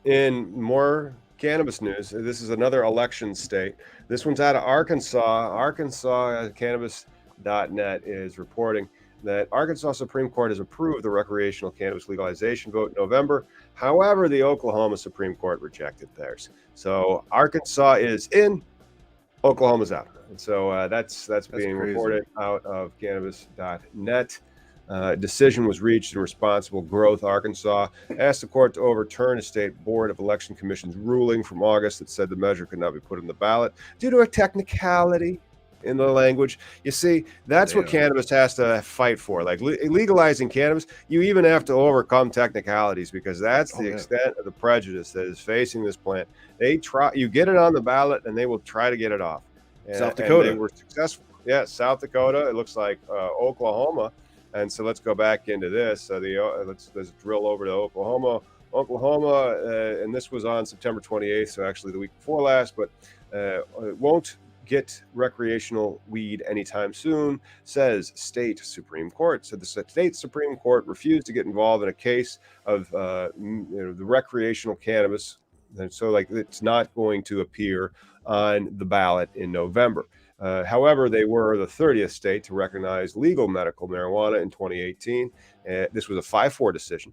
In more cannabis news, this is another election state. This one's out of Arkansas. Arkansas Cannabis.net is reporting that Arkansas Supreme Court has approved the recreational cannabis legalization vote in November. However, the Oklahoma Supreme Court rejected theirs. So Arkansas is in, Oklahoma's out. And so that's being crazy. reported out of Cannabis.net. Decision was reached in Responsible Growth, Arkansas, asked the court to overturn a state board of election commission's ruling from August that said the measure could not be put on the ballot due to a technicality in the language. You see, that's what cannabis has to fight for. Like legalizing cannabis, you even have to overcome technicalities because that's the extent of the prejudice that is facing this plant. You get it on the ballot and they will try to get it off. South Dakota. And they were successful. Yeah, South Dakota. It looks like Oklahoma. And so let's go back into this. Let's drill over to Oklahoma. And this was on September 28th, so actually the week before last, but it won't get recreational weed anytime soon, says state Supreme Court. So the state Supreme Court refused to get involved in a case of the recreational cannabis. And so it's not going to appear on the ballot in November. However, they were the 30th state to recognize legal medical marijuana in 2018. This was a 5-4 decision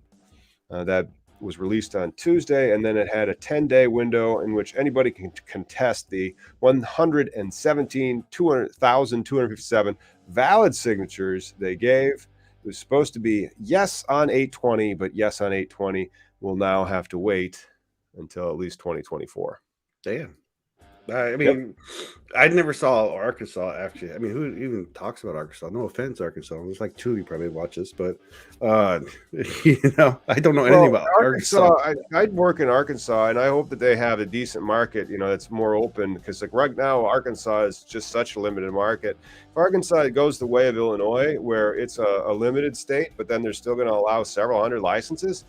that was released on Tuesday, and then it had a 10-day window in which anybody can contest the 117,257 valid signatures they gave. It was supposed to be yes on 8/20, but yes on 8/20 will now have to wait until at least 2024. Damn. I mean, I never saw Arkansas actually. I mean, who even talks about Arkansas? No offense, Arkansas. There's like two you probably watch this, but I don't know anything about Arkansas. I'd work in Arkansas, and I hope that they have a decent market. That's more open because right now Arkansas is just such a limited market. If Arkansas goes the way of Illinois, where it's a limited state, but then they're still going to allow several hundred licenses,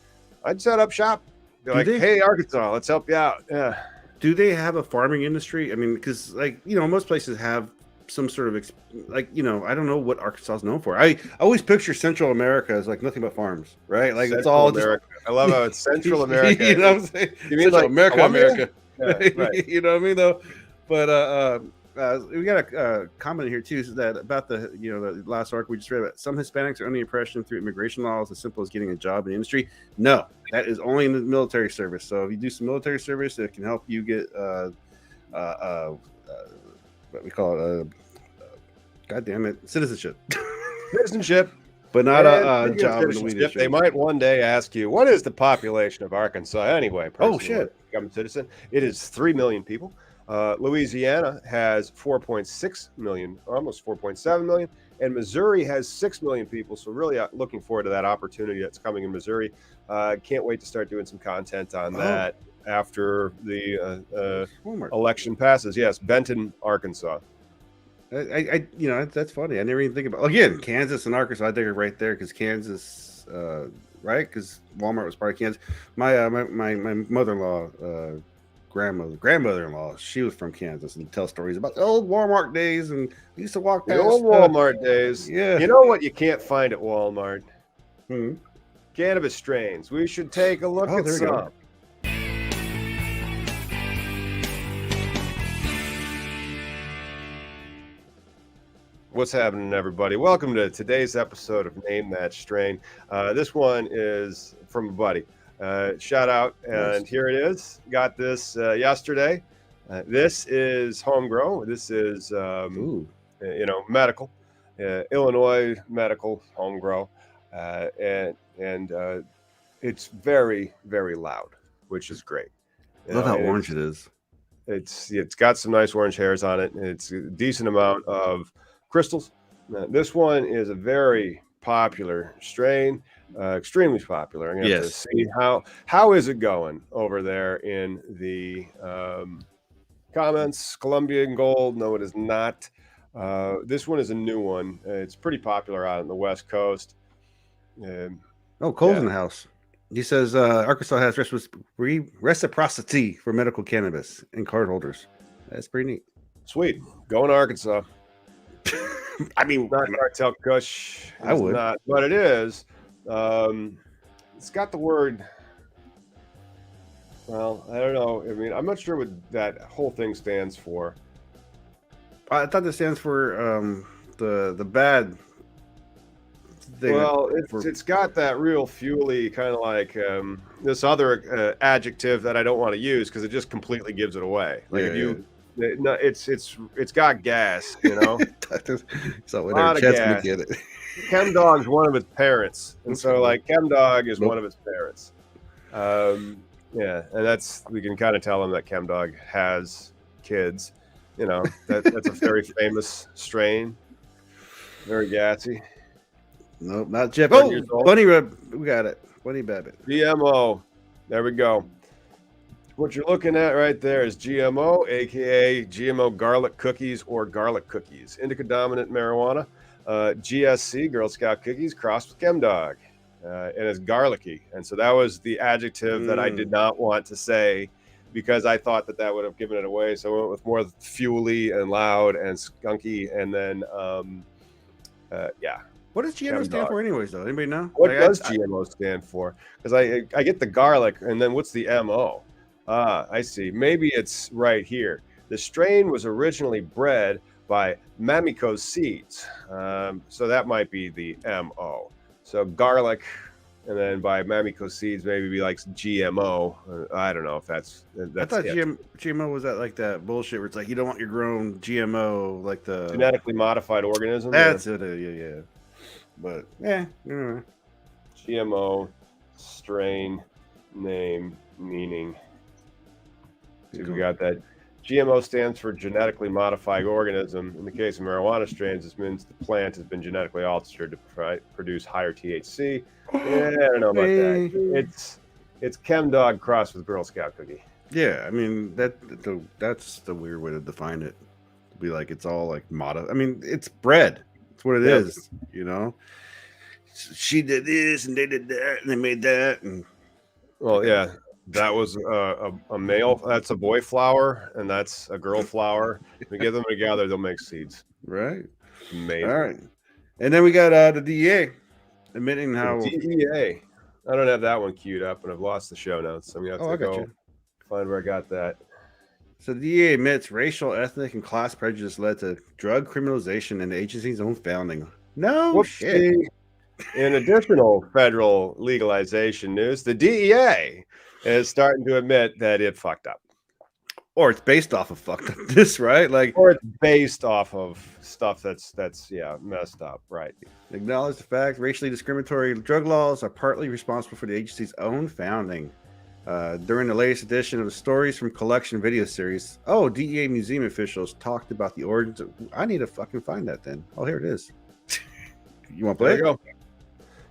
I'd set up shop. Be like, hey, Arkansas, let's help you out. Yeah. Do they have a farming industry? I mean, because most places have some sort of I don't know what Arkansas is known for. I always picture Central America as like nothing but farms, right? Like it's all America. I love how it's Central America. You know what I'm saying? You mean Central like America? Yeah, right. You know what I mean, though. But we got a comment here too that about the the last article we just read about some Hispanics are under the impression through immigration laws as simple as getting a job in the industry. No, that is only in the military service. So if you do some military service, it can help you get what we call it God damn it, citizenship. But not a job in the weed industry. They might one day ask you, what is the population of Arkansas anyway? Oh shit, become a citizen. It is 3 million people. Louisiana has 4.6 million, almost 4.7 million, and Missouri has 6 million people. So really looking forward to that opportunity that's coming in Missouri. Can't wait to start doing some content on that after the election passes. Yes, Benton, Arkansas. That's funny. I never even think about again Kansas and Arkansas. I think are right there because Kansas, right? Because Walmart was part of Kansas. My mother-in-law, grandmother-in-law, she was from Kansas and tell stories about the old Walmart days and we used to walk past the old Walmart days. Yeah, you know what you can't find at Walmart? Hmm. Cannabis strains. We should take a look at some. What's happening, everybody? Welcome to today's episode of Name That Strain. This one is from a buddy. Shout out, and here it is. Got this yesterday. This is homegrown. This is medical, Illinois medical homegrown, and it's very, very loud, which is great. Love how orange it is. It's got some nice orange hairs on it. It's a decent amount of crystals. This one is a very popular strain, extremely popular. I'm going to have to see how is it going over there in the comments. Colombian Gold, no, it is not. This one is a new one. It's pretty popular out on the West Coast. Cole's in the house. He says Arkansas has reciprocity for medical cannabis and card holders. That's pretty neat. Sweet. Going to Arkansas. I mean, not cartel kush. I would not, but it is. It's got the word. Well, I don't know. I mean, I'm not sure what that whole thing stands for. I thought this stands for the bad thing. Well, it's got that real fuely kind of like this other adjective that I don't want to use because it just completely gives it away. Like no, it's got gas, you know. So a lot of gas. Get it. Chem Dog's one of its parents, and so like Chem Dog is one of its parents. Yeah, and we can kind of tell them that Chem Dog has kids. You know, that's a very famous strain, very gassy. Nope, not Jeff. Oh, Bunny Rub, we got it. Bunny Babbitt. GMO. There we go. What you're looking at right there is GMO, aka GMO garlic cookies or garlic cookies. Indica dominant marijuana, GSC, Girl Scout cookies, crossed with Chem Dog, and it's garlicky. And so that was the adjective that I did not want to say because I thought that would have given it away. So I went with more fuely and loud and skunky, and then What does GMO stand for, anyways? Though anybody know? What does GMO stand for? Because I get the garlic, and then what's the MO? I see. Maybe it's right here. The strain was originally bred by Mamiko seeds. So that might be the MO. So garlic, and then by Mamiko seeds, maybe be like GMO. I don't know if that's I thought GMO was that bullshit where it's like you don't want your grown GMO, like the genetically modified organism. That's it. Yeah. But GMO strain name meaning. See, we got that. GMO stands for genetically modified organism. In the case of marijuana strains, this means the plant has been genetically altered to produce higher THC. I don't know about that. It's Chem Dog crossed with Girl Scout cookie. Yeah, I mean that's the weird way to define it. To be like it's all like I mean, it's bread. It's what it is. You know. She did this and they did that and they made that and. Well, yeah. That was a male. That's a boy flower, and that's a girl flower. If we get them together, they'll make seeds. Right. Amazing. All right. And then we got the DEA admitting how DEA. I don't have that one queued up, and I've lost the show notes. So I'm gonna have to go find where I got that. So the DEA admits racial, ethnic, and class prejudice led to drug criminalization and the agency's own founding. No shit. In additional federal legalization news, the DEA is starting to admit that it fucked up. Or it's based off of fucked up this, right? Or it's based off of stuff that's messed up, right? Acknowledge the fact racially discriminatory drug laws are partly responsible for the agency's own founding. During the latest edition of the Stories from Collection video series, DEA museum officials talked about the origins of... I need to fucking find that then. Oh, here it is. You want to play There you go.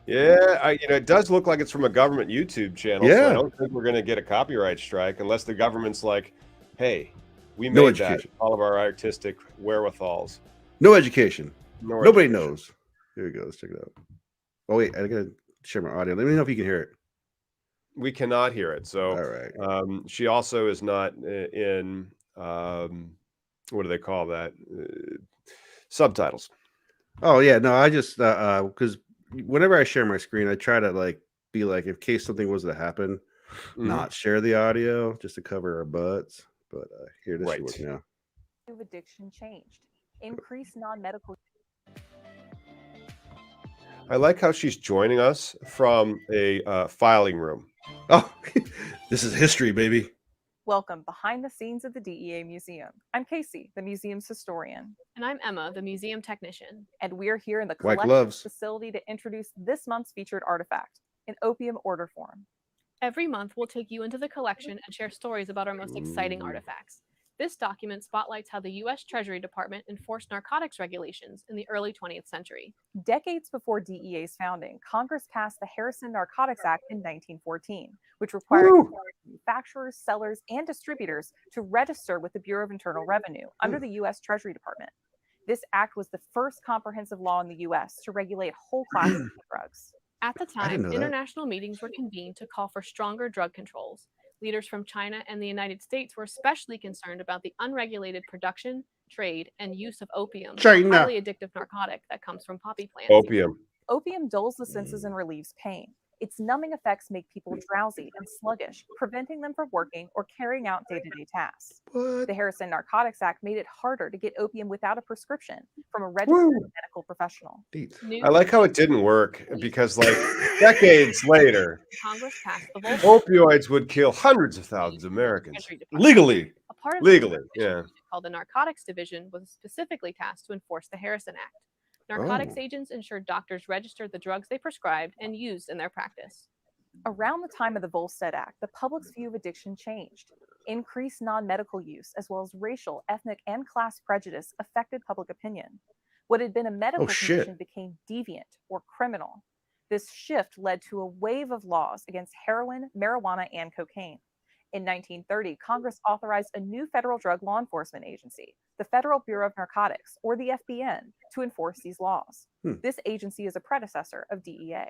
Yeah, it does look like it's from a government YouTube channel, so I don't think we're going to get a copyright strike unless the government's like, hey, we made that, all of our artistic wherewithals. No education. Nobody knows. Here we go. Let's check it out. Oh, wait, I got to share my audio. Let me know if you can hear it. We cannot hear it. So all right. She also is not in, what do they call that? Subtitles. Oh, yeah. No, I just, because whenever I share my screen, I try to be like, in case something was to happen, not share the audio just to cover our butts. But here, this should work now. Addiction changed. Increased non-medical. I like how she's joining us from a filing room. Oh, this is history, baby. Welcome behind the scenes of the DEA Museum. I'm Casey, the museum's historian. And I'm Emma, the museum technician. And we're here in the collection facility to introduce this month's featured artifact, an opium order form. Every month, we'll take you into the collection and share stories about our most exciting artifacts. This document spotlights how the U.S. Treasury Department enforced narcotics regulations in the early 20th century. Decades before DEA's founding, Congress passed the Harrison Narcotics Act in 1914, which required manufacturers, sellers, and distributors to register with the Bureau of Internal Revenue under the U.S. Treasury Department. This act was the first comprehensive law in the U.S. to regulate whole classes of drugs. At the time, international meetings were convened to call for stronger drug controls. Leaders from China and the United States were especially concerned about the unregulated production, trade, and use of opium, a highly addictive narcotic that comes from poppy plants. Opium dulls the senses and relieves pain. Its numbing effects make people drowsy and sluggish, preventing them from working or carrying out day-to-day tasks. The Harrison Narcotics Act made it harder to get opium without a prescription from a registered medical professional. I like how it didn't work because, decades later, Congress passed the opioids would kill hundreds of thousands of Americans legally. A part of called the Narcotics Division was specifically tasked to enforce the Harrison Act. Narcotics agents ensured doctors registered the drugs they prescribed and used in their practice. Around the time of the Volstead Act, the public's view of addiction changed. Increased non-medical use, as well as racial, ethnic, and class prejudice affected public opinion. What had been a medical condition became deviant or criminal. This shift led to a wave of laws against heroin, marijuana, and cocaine. In 1930, Congress authorized a new federal drug law enforcement agency, the Federal Bureau of Narcotics, or the FBN, to enforce these laws. This agency is a predecessor of DEA.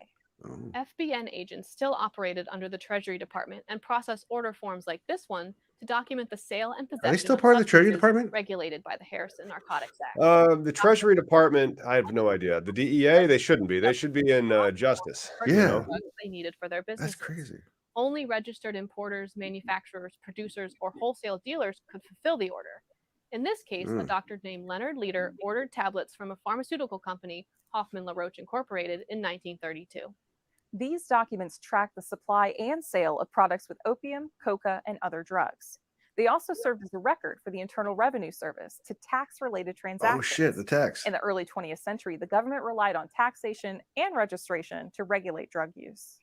FBN agents still operated under the Treasury Department and processed order forms like this one to document the sale and possession. Are they still part of the Treasury Department? Regulated by the Harrison Narcotics Act. The Treasury Department, I have no idea. The DEA, they shouldn't be. They should be in justice. Yeah. They needed for their business. That's crazy. Only registered importers, manufacturers, producers, or wholesale dealers could fulfill the order. In this case, a doctor named Leonard Leader ordered tablets from a pharmaceutical company, Hoffman LaRoche Incorporated, in 1932. These documents track the supply and sale of products with opium, coca, and other drugs. They also served as a record for the Internal Revenue Service to tax-related transactions. Oh shit, the tax. In the early 20th century, the government relied on taxation and registration to regulate drug use.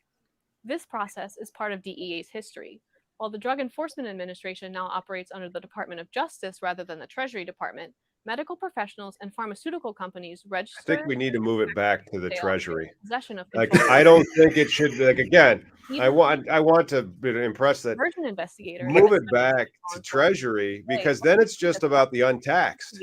This process is part of DEA's history. While the Drug Enforcement Administration now operates under the Department of Justice rather than the Treasury Department, medical professionals and pharmaceutical companies register. I think we need to move it back to the Treasury. Possession of I don't think it should. Again, I want to impress that. Investigator. Move it back to Treasury because then it's just about the untaxed.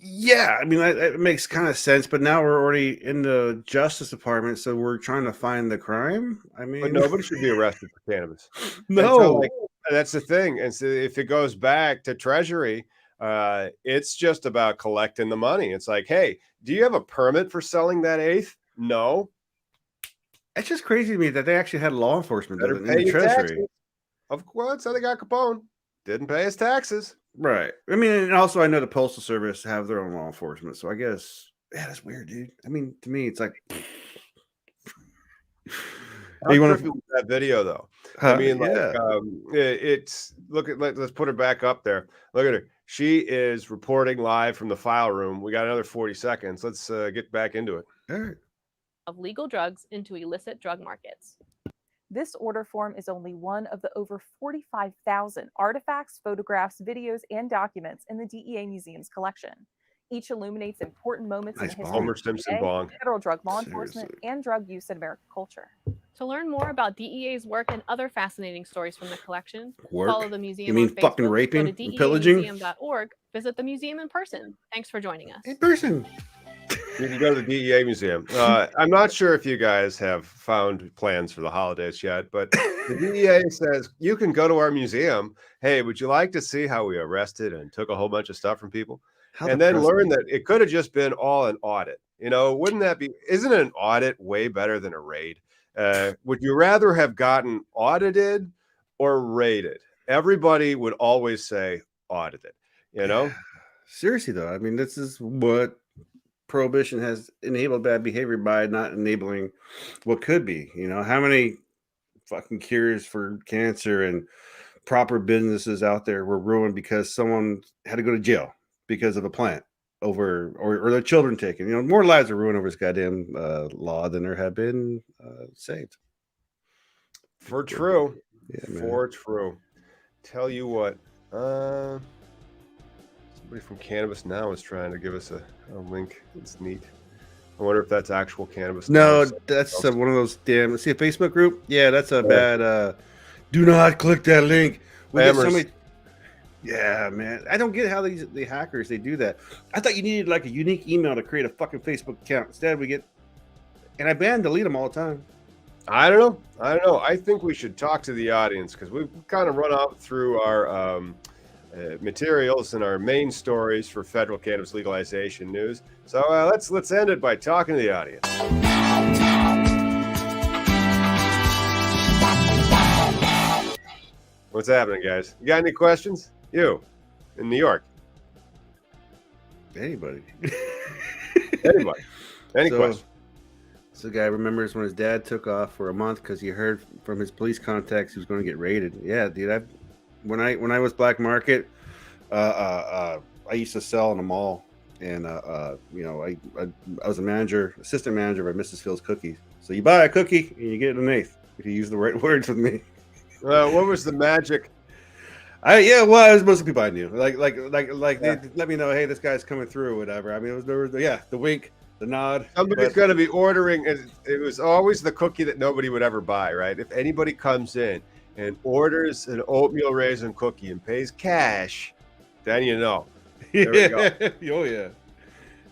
Yeah, I mean it makes kind of sense, but now we're already in the Justice Department, so we're trying to find the crime. I mean, but nobody should be arrested for cannabis. No, that's the thing. And so if it goes back to Treasury, it's just about collecting the money. It's like, hey, do you have a permit for selling that eighth? No. It's just crazy to me that they actually had law enforcement in the Treasury. Taxes. Of course, so they got Capone. Didn't pay his taxes. Right. I mean, and also I know the Postal Service have their own law enforcement. So I guess, yeah, that's weird, dude. I mean, to me, it's like. You want to that video though? I mean, it's let's put her back up there. Look at her. She is reporting live from the file room. We got another 40 seconds. Let's get back into it. All right. Of legal drugs into illicit drug markets. This order form is only one of the over 45,000 artifacts, photographs, videos, and documents in the DEA Museum's collection. Each illuminates important moments in the history Homer of Simpson DEA, bong. federal drug law enforcement, and drug use in American culture. To learn more about DEA's work and other fascinating stories from the collection, follow the museum You mean on fucking Facebook, raping go to and pillaging? DEAmuseum.org, visit the museum in person. Thanks for joining us. In person. You can go to the DEA Museum. I'm not sure if you guys have found plans for the holidays yet, but the DEA says you can go to our museum. Hey, would you like to see how we arrested and took a whole bunch of stuff from people? And then learn that it could have just been all an audit. You know, wouldn't that be, isn't an audit way better than a raid? Would you rather have gotten audited or raided? Everybody would always say audited, you know? Seriously, though, I mean, this is what prohibition has enabled bad behavior by not enabling what could be. You know, how many fucking cures for cancer and proper businesses out there were ruined because someone had to go to jail because of a plant over, or their children taken. You know, more lives are ruined over this goddamn law than there have been saved. For true. Yeah, for true. Tell you what, somebody from Cannabis Now is trying to give us a link. It's neat. I wonder if that's actual Cannabis No, Now. that's one of those damn. See a Facebook group? Yeah, that's a bad. Do not click that link. We get so many. Yeah, man. I don't get how the hackers they do that. I thought you needed like a unique email to create a fucking Facebook account. Instead, we get, and I ban delete them all the time. I don't know. I think we should talk to the audience because we've kind of run out through our materials and our main stories for federal cannabis legalization news. So let's end it by talking to the audience. What's happening, guys? You got any questions? You in New York? Anybody? Anybody? Any questions? So the guy remembers when his dad took off for a month because he heard from his police contacts he was going to get raided. Yeah, dude. When I was black market, I used to sell in a mall, and you know, I was a assistant manager of Mrs. Phil's Cookies. So you buy a cookie and you get an eighth if you use the right words with me. What was the magic? Well, it was most of the people I knew. Like they let me know, hey, this guy's coming through or whatever. I mean, there was the wink, the nod. Somebody's going to be ordering. It was always the cookie that nobody would ever buy, right? If anybody comes in and orders an oatmeal raisin cookie and pays cash, then you know. There we go. Oh yeah.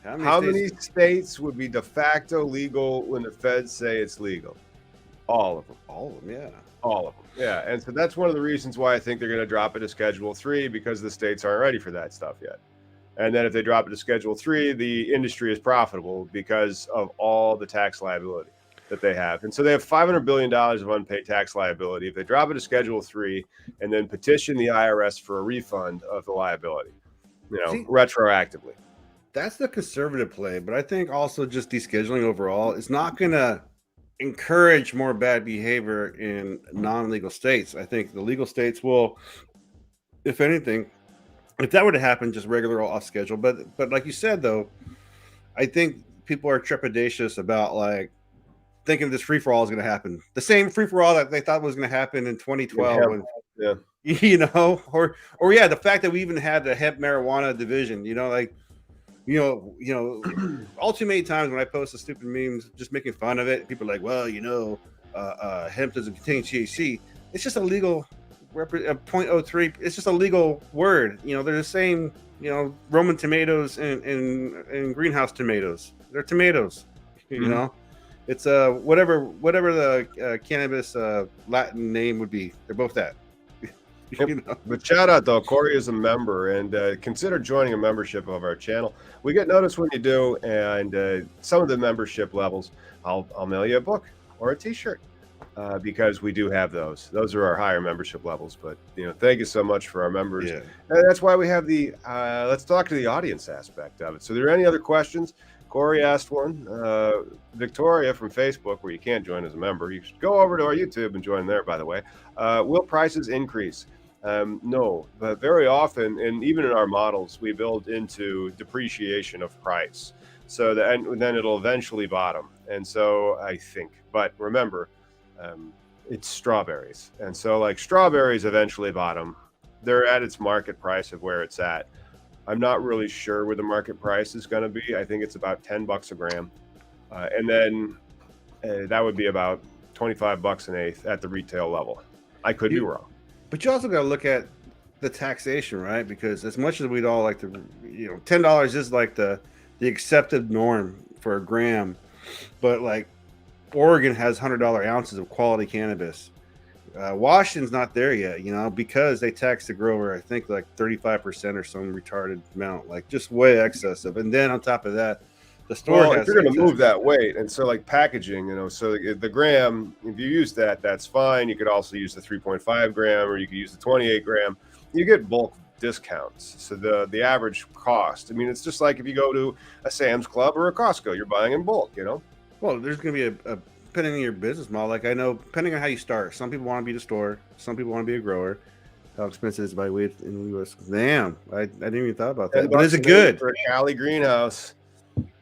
How many states would be de facto legal when the feds say it's legal? All of them. All of them, yeah. All of them. Yeah. And so that's one of the reasons why I think they're going to drop it to Schedule 3, because the states aren't ready for that stuff yet. And then if they drop it to Schedule 3, the industry is profitable because of all the tax liability that they have. And so they have $500 billion of unpaid tax liability. If they drop it to Schedule 3 and then petition the IRS for a refund of the liability, retroactively. That's the conservative play. But I think also just descheduling overall is not going to encourage more bad behavior in non-legal states. I think the legal states will, if anything, if that were to happen, just regular off schedule. But like you said, though, I think people are trepidatious about like thinking this free for all is going to happen. The same free for all that they thought was going to happen in 2012. Yeah. You know, or the fact that we even had the hemp marijuana division. You know, like. All too many times when I post the stupid memes, just making fun of it, people are like, well, hemp doesn't contain THC. It's just a legal 0.03. It's just a legal word. You know, they're the same, Roman tomatoes and greenhouse tomatoes. They're tomatoes, you know, it's whatever the cannabis Latin name would be. They're both that. But shout out though, Corey is a member, and consider joining a membership of our channel. We get notice when you do, and some of the membership levels, I'll mail you a book or a T-shirt because we do have those. Those are our higher membership levels. But thank you so much for our members, and that's why we have the let's talk to the audience aspect of it. So, are there any other questions? Corey asked one. Victoria from Facebook, where you can't join as a member, you should go over to our YouTube and join there. By the way, will prices increase? No, but very often, and even in our models, we build into depreciation of price, so that and then it'll eventually bottom. And so I think, but remember, it's strawberries. And so like strawberries eventually bottom. They're at its market price of where it's at. I'm not really sure where the market price is going to be. I think it's about $10 a gram. And then that would be about $25 an eighth at the retail level. I could be wrong. But you also got to look at the taxation, right? Because as much as we'd all like to, $10 is like the accepted norm for a gram. But like Oregon has $100 ounces of quality cannabis. Washington's not there yet, because they tax the grower, I think like 35% or some retarded amount, like just way excessive. And then on top of that, the store if you're going to move that weight, and so like packaging, so the gram, if you use that, that's fine. You could also use the 3.5 gram, or you could use the 28 gram. You get bulk discounts. So the average cost, I mean, it's just like if you go to a Sam's Club or a Costco, you're buying in bulk, Well, there's going to be a depending on your business model. Like I know, depending on how you start, some people want to be the store, some people want to be a grower. How expensive is to buy weed in the U.S.? Damn, I didn't even thought about that. But is it good for a Cali greenhouse?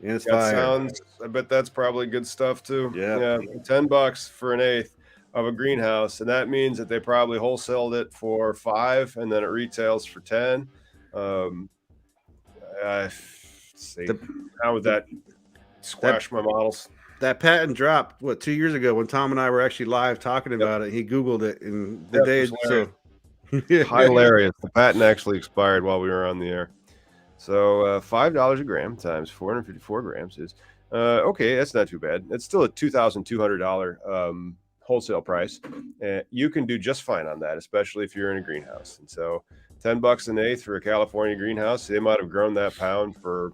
Yeah, it's fire. I bet that's probably good stuff too. Yeah, $10 for an eighth of a greenhouse, and that means that they probably wholesaled it for $5, and then it retails for $10. How would that squash my models? That patent dropped 2 years ago when Tom and I were actually live talking about it. He Googled it in the day. So hilarious. The patent actually expired while we were on the air. So $5 a gram times 454 grams is okay. That's not too bad. It's still a $2,200 wholesale price. You can do just fine on that, especially if you're in a greenhouse. And so $10 an eighth for a California greenhouse, they might have grown that pound for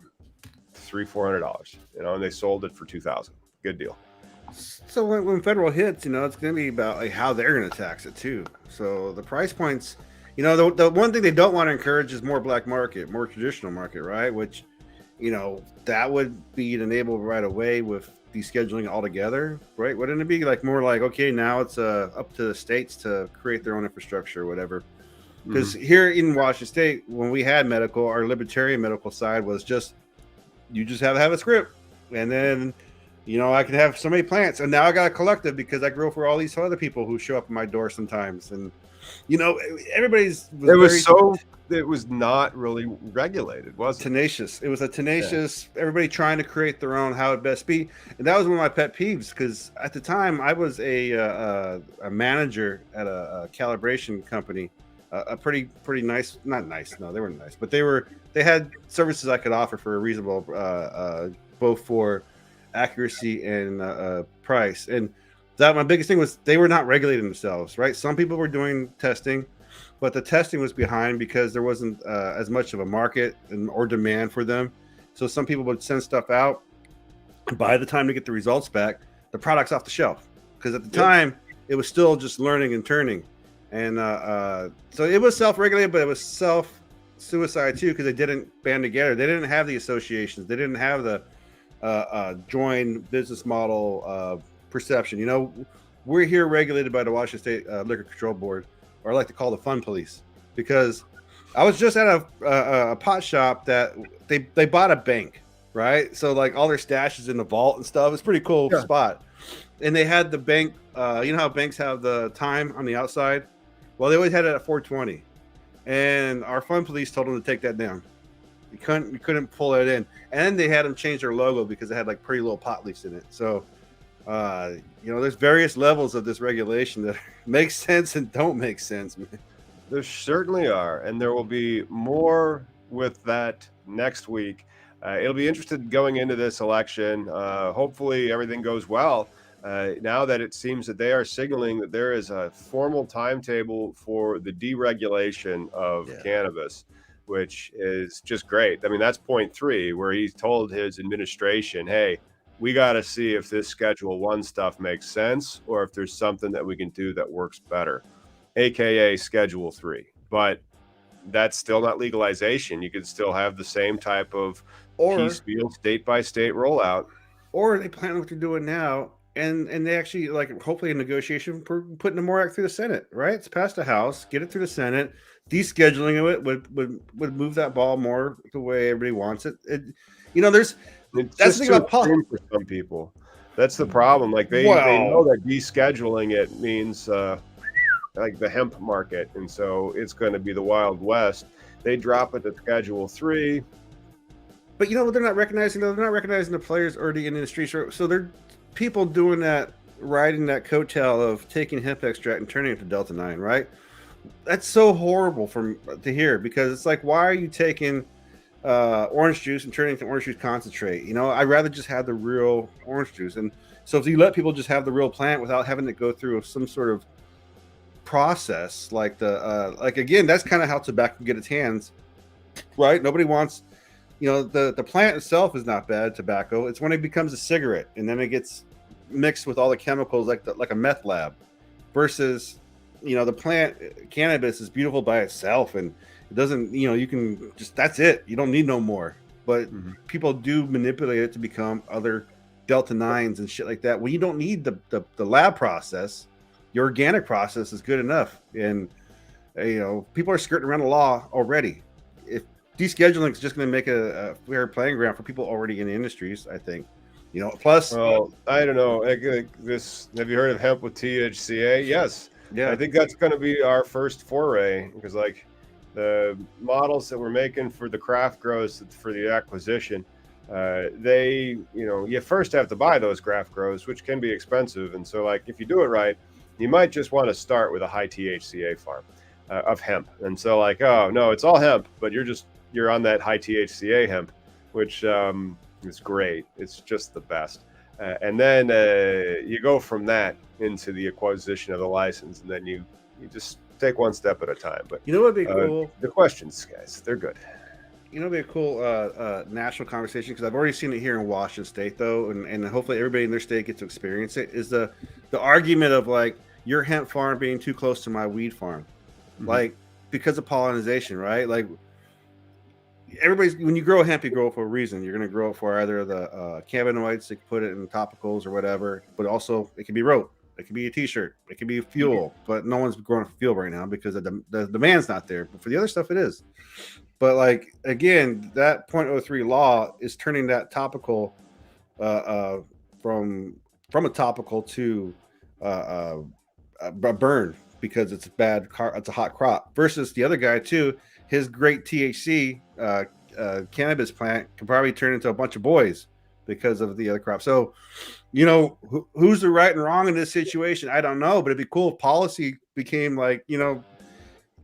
$300-$400, and they sold it for $2,000. Good deal. So when federal hits, it's going to be about like how they're going to tax it too. So the price points, the one thing they don't want to encourage is more black market, more traditional market, right? Which, that would be enabled right away with descheduling altogether, right? Wouldn't it be like more like, okay, now it's up to the states to create their own infrastructure or whatever? Because here in Washington State, when we had medical, our libertarian medical side was just, you just have to have a script, and then I can have so many plants, and now I got a collective because I grow for all these other people who show up at my door sometimes, and everybody's it was not really regulated, was it? Tenacious. It was a tenacious, everybody trying to create their own how it best be, and that was one of my pet peeves because at the time I was a manager at a calibration company, a pretty nice, not nice, no, they weren't nice, but they had services I could offer for a reasonable, both for accuracy and price. And that my biggest thing was they were not regulating themselves, right? Some people were doing testing, but the testing was behind because there wasn't as much of a market or demand for them. So some people would send stuff out, and by the time to get the results back, the product's off the shelf because at the time it was still just learning and turning. And so it was self-regulated, but it was self-suicide too because they didn't band together. They didn't have the associations. They didn't have the joint business model perception. We're here regulated by the Washington State Liquor Control Board, or I like to call the fun police, because I was just at a pot shop that they bought a bank, right? So like all their stash is in the vault and stuff. It's a pretty cool spot. And they had the bank, how banks have the time on the outside? Well, they always had it at 420. And our fun police told them to take that down. You couldn't pull it in. And then they had them change their logo because it had like pretty little pot leaves in it. So, there's various levels of this regulation that make sense and don't make sense, man. There certainly are. And there will be more with that next week. It'll be interesting going into this election. Hopefully everything goes well. Now that it seems that they are signaling that there is a formal timetable for the deregulation of cannabis, which is just great. I mean, that's point 3, where he told his administration, hey, we got to see if this Schedule 1 stuff makes sense or if there's something that we can do that works better, aka Schedule 3. But that's still not legalization. You could still have the same type of piecemeal state-by-state rollout. Or they plan what they're doing now, and they actually, like, hopefully a negotiation for putting the MORE Act through the Senate, right? It's passed the House, get it through the Senate. Descheduling of it would move that ball more the way everybody wants it. That's the thing about for some people. That's the problem. Like they know that descheduling it means like the hemp market, and so it's going to be the Wild West. They drop it to Schedule 3. But you know what they're not recognizing? They're not recognizing the players already in the industry. So they're people doing that, riding that coattail of taking hemp extract and turning it to Delta 9, right? That's so horrible to hear, because it's like, why are you taking orange juice and turning it to orange juice concentrate? You know, I'd rather just have the real orange juice. And so if you let people just have the real plant without having to go through some sort of process, like again, that's kind of how tobacco can get its hands, right? Nobody wants, you know, the plant itself is not bad, tobacco. It's when it becomes a cigarette and then it gets mixed with all the chemicals like a meth lab, versus, you know, the plant cannabis is beautiful by itself and it doesn't, you know, you can just, that's it. You don't need no more. But people do manipulate it to become other Delta 9s and shit like that. Well, you don't need the lab process. Your organic process is good enough. And, you know, people are skirting around the law already. If descheduling is just going to make a fair playing ground for people already in the industries, I think. You know, plus, well, I don't know. Have you heard of hemp with THCA? Yes. Yeah. I think that's going to be our first foray, because like the models that we're making for the craft grows for the acquisition, they, you know, you first have to buy those craft grows, which can be expensive. And so like, if you do it right, you might just want to start with a high THCA farm of hemp. And so like, oh no, it's all hemp, but you're on that high THCA hemp, which is great. It's just the best. And then you go from that into the acquisition of the license, and then you just take one step at a time. But you know what would be cool? The questions, guys, they're good. You know, it'd be a cool national conversation, because I've already seen it here in Washington State, though, and hopefully everybody in their state gets to experience it. Is the argument of like your hemp farm being too close to my weed farm, like because of pollination, right? Like when you grow hemp, you grow it for a reason. You're going to grow it for either the cannabinoids, you can put it in topicals or whatever, but also it can be rope, it can be a t-shirt, it can be fuel, but no one's growing fuel right now because the demand's not there. But for the other stuff, it is. But like, again, that 0.03 law is turning that topical from a topical to a burn, because it's it's a hot crop, versus the other guy too. His great THC cannabis plant can probably turn into a bunch of boys because of the other crop. So, you know, who's the right and wrong in this situation? I don't know, but it'd be cool if policy became like, you know,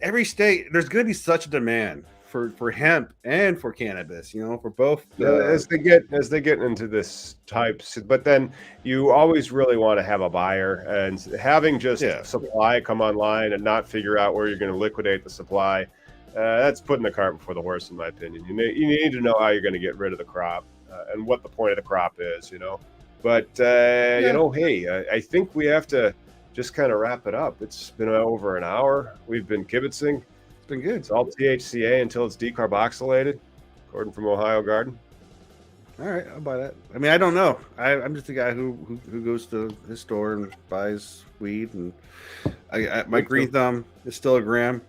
every state, there's going to be such a demand for hemp and for cannabis, you know, for both. As they get into this types, but then you always really want to have a buyer, and having just supply come online and not figure out where you're going to liquidate the supply. That's putting the cart before the horse, in my opinion. You need to know how you're going to get rid of the crop and what the point of the crop is, you know. But, you know, hey, I think we have to just kind of wrap it up. It's been over an hour. We've been kibitzing. It's been good. It's all THCA until it's decarboxylated, according from Ohio Garden. All right, I'll buy that. I mean, I don't know. I'm just a guy who goes to his store and buys weed, and my green thumb is still a gram.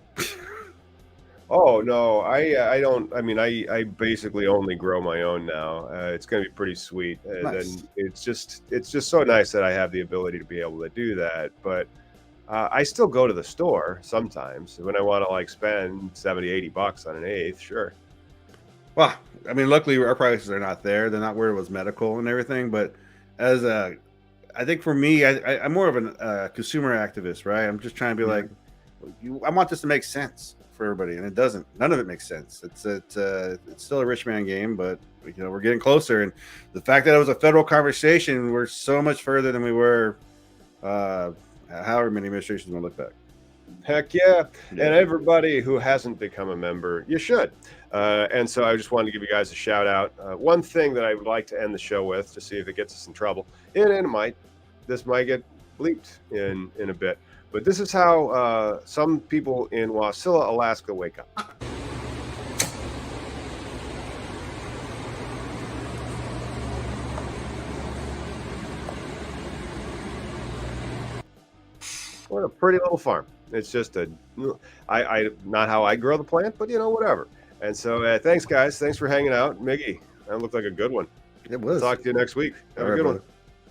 Oh no, I don't. I mean, I basically only grow my own now. It's going to be pretty sweet, Nice. and it's just so nice that I have the ability to be able to do that. But I still go to the store sometimes when I want to like spend $70-$80 on an eighth. Sure. Well, I mean, luckily our prices are not there. They're not where it was medical and everything. But I think for me, I'm more of a consumer activist, right? I'm just trying to be like, I want this to make sense for everybody, and it doesn't. None of it makes sense. It's still a rich man game, but you know, we're getting closer. And the fact that it was a federal conversation, we're so much further than we were however many administrations want to look back. Heck yeah. And everybody who hasn't become a member, you should. And so I just wanted to give you guys a shout out. One thing that I would like to end the show with, to see if it gets us in trouble, and this might get bleeped in a bit, but this is how some people in Wasilla, Alaska wake up. What a pretty little farm. It's just I not how I grow the plant, but you know, whatever. And so thanks guys. Thanks for hanging out. Miggy, that looked like a good one. It was. Talk to you next week. Have a good one.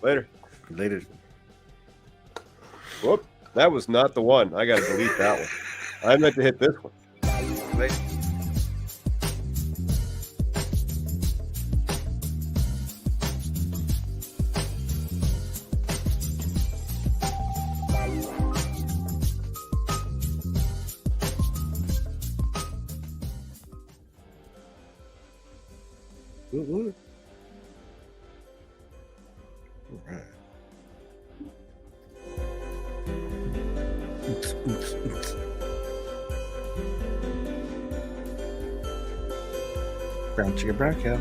Later. Later. Whoop. That was not the one. I got to delete that one. I meant to hit this one. Later. All right. Brown chicken, brown cow.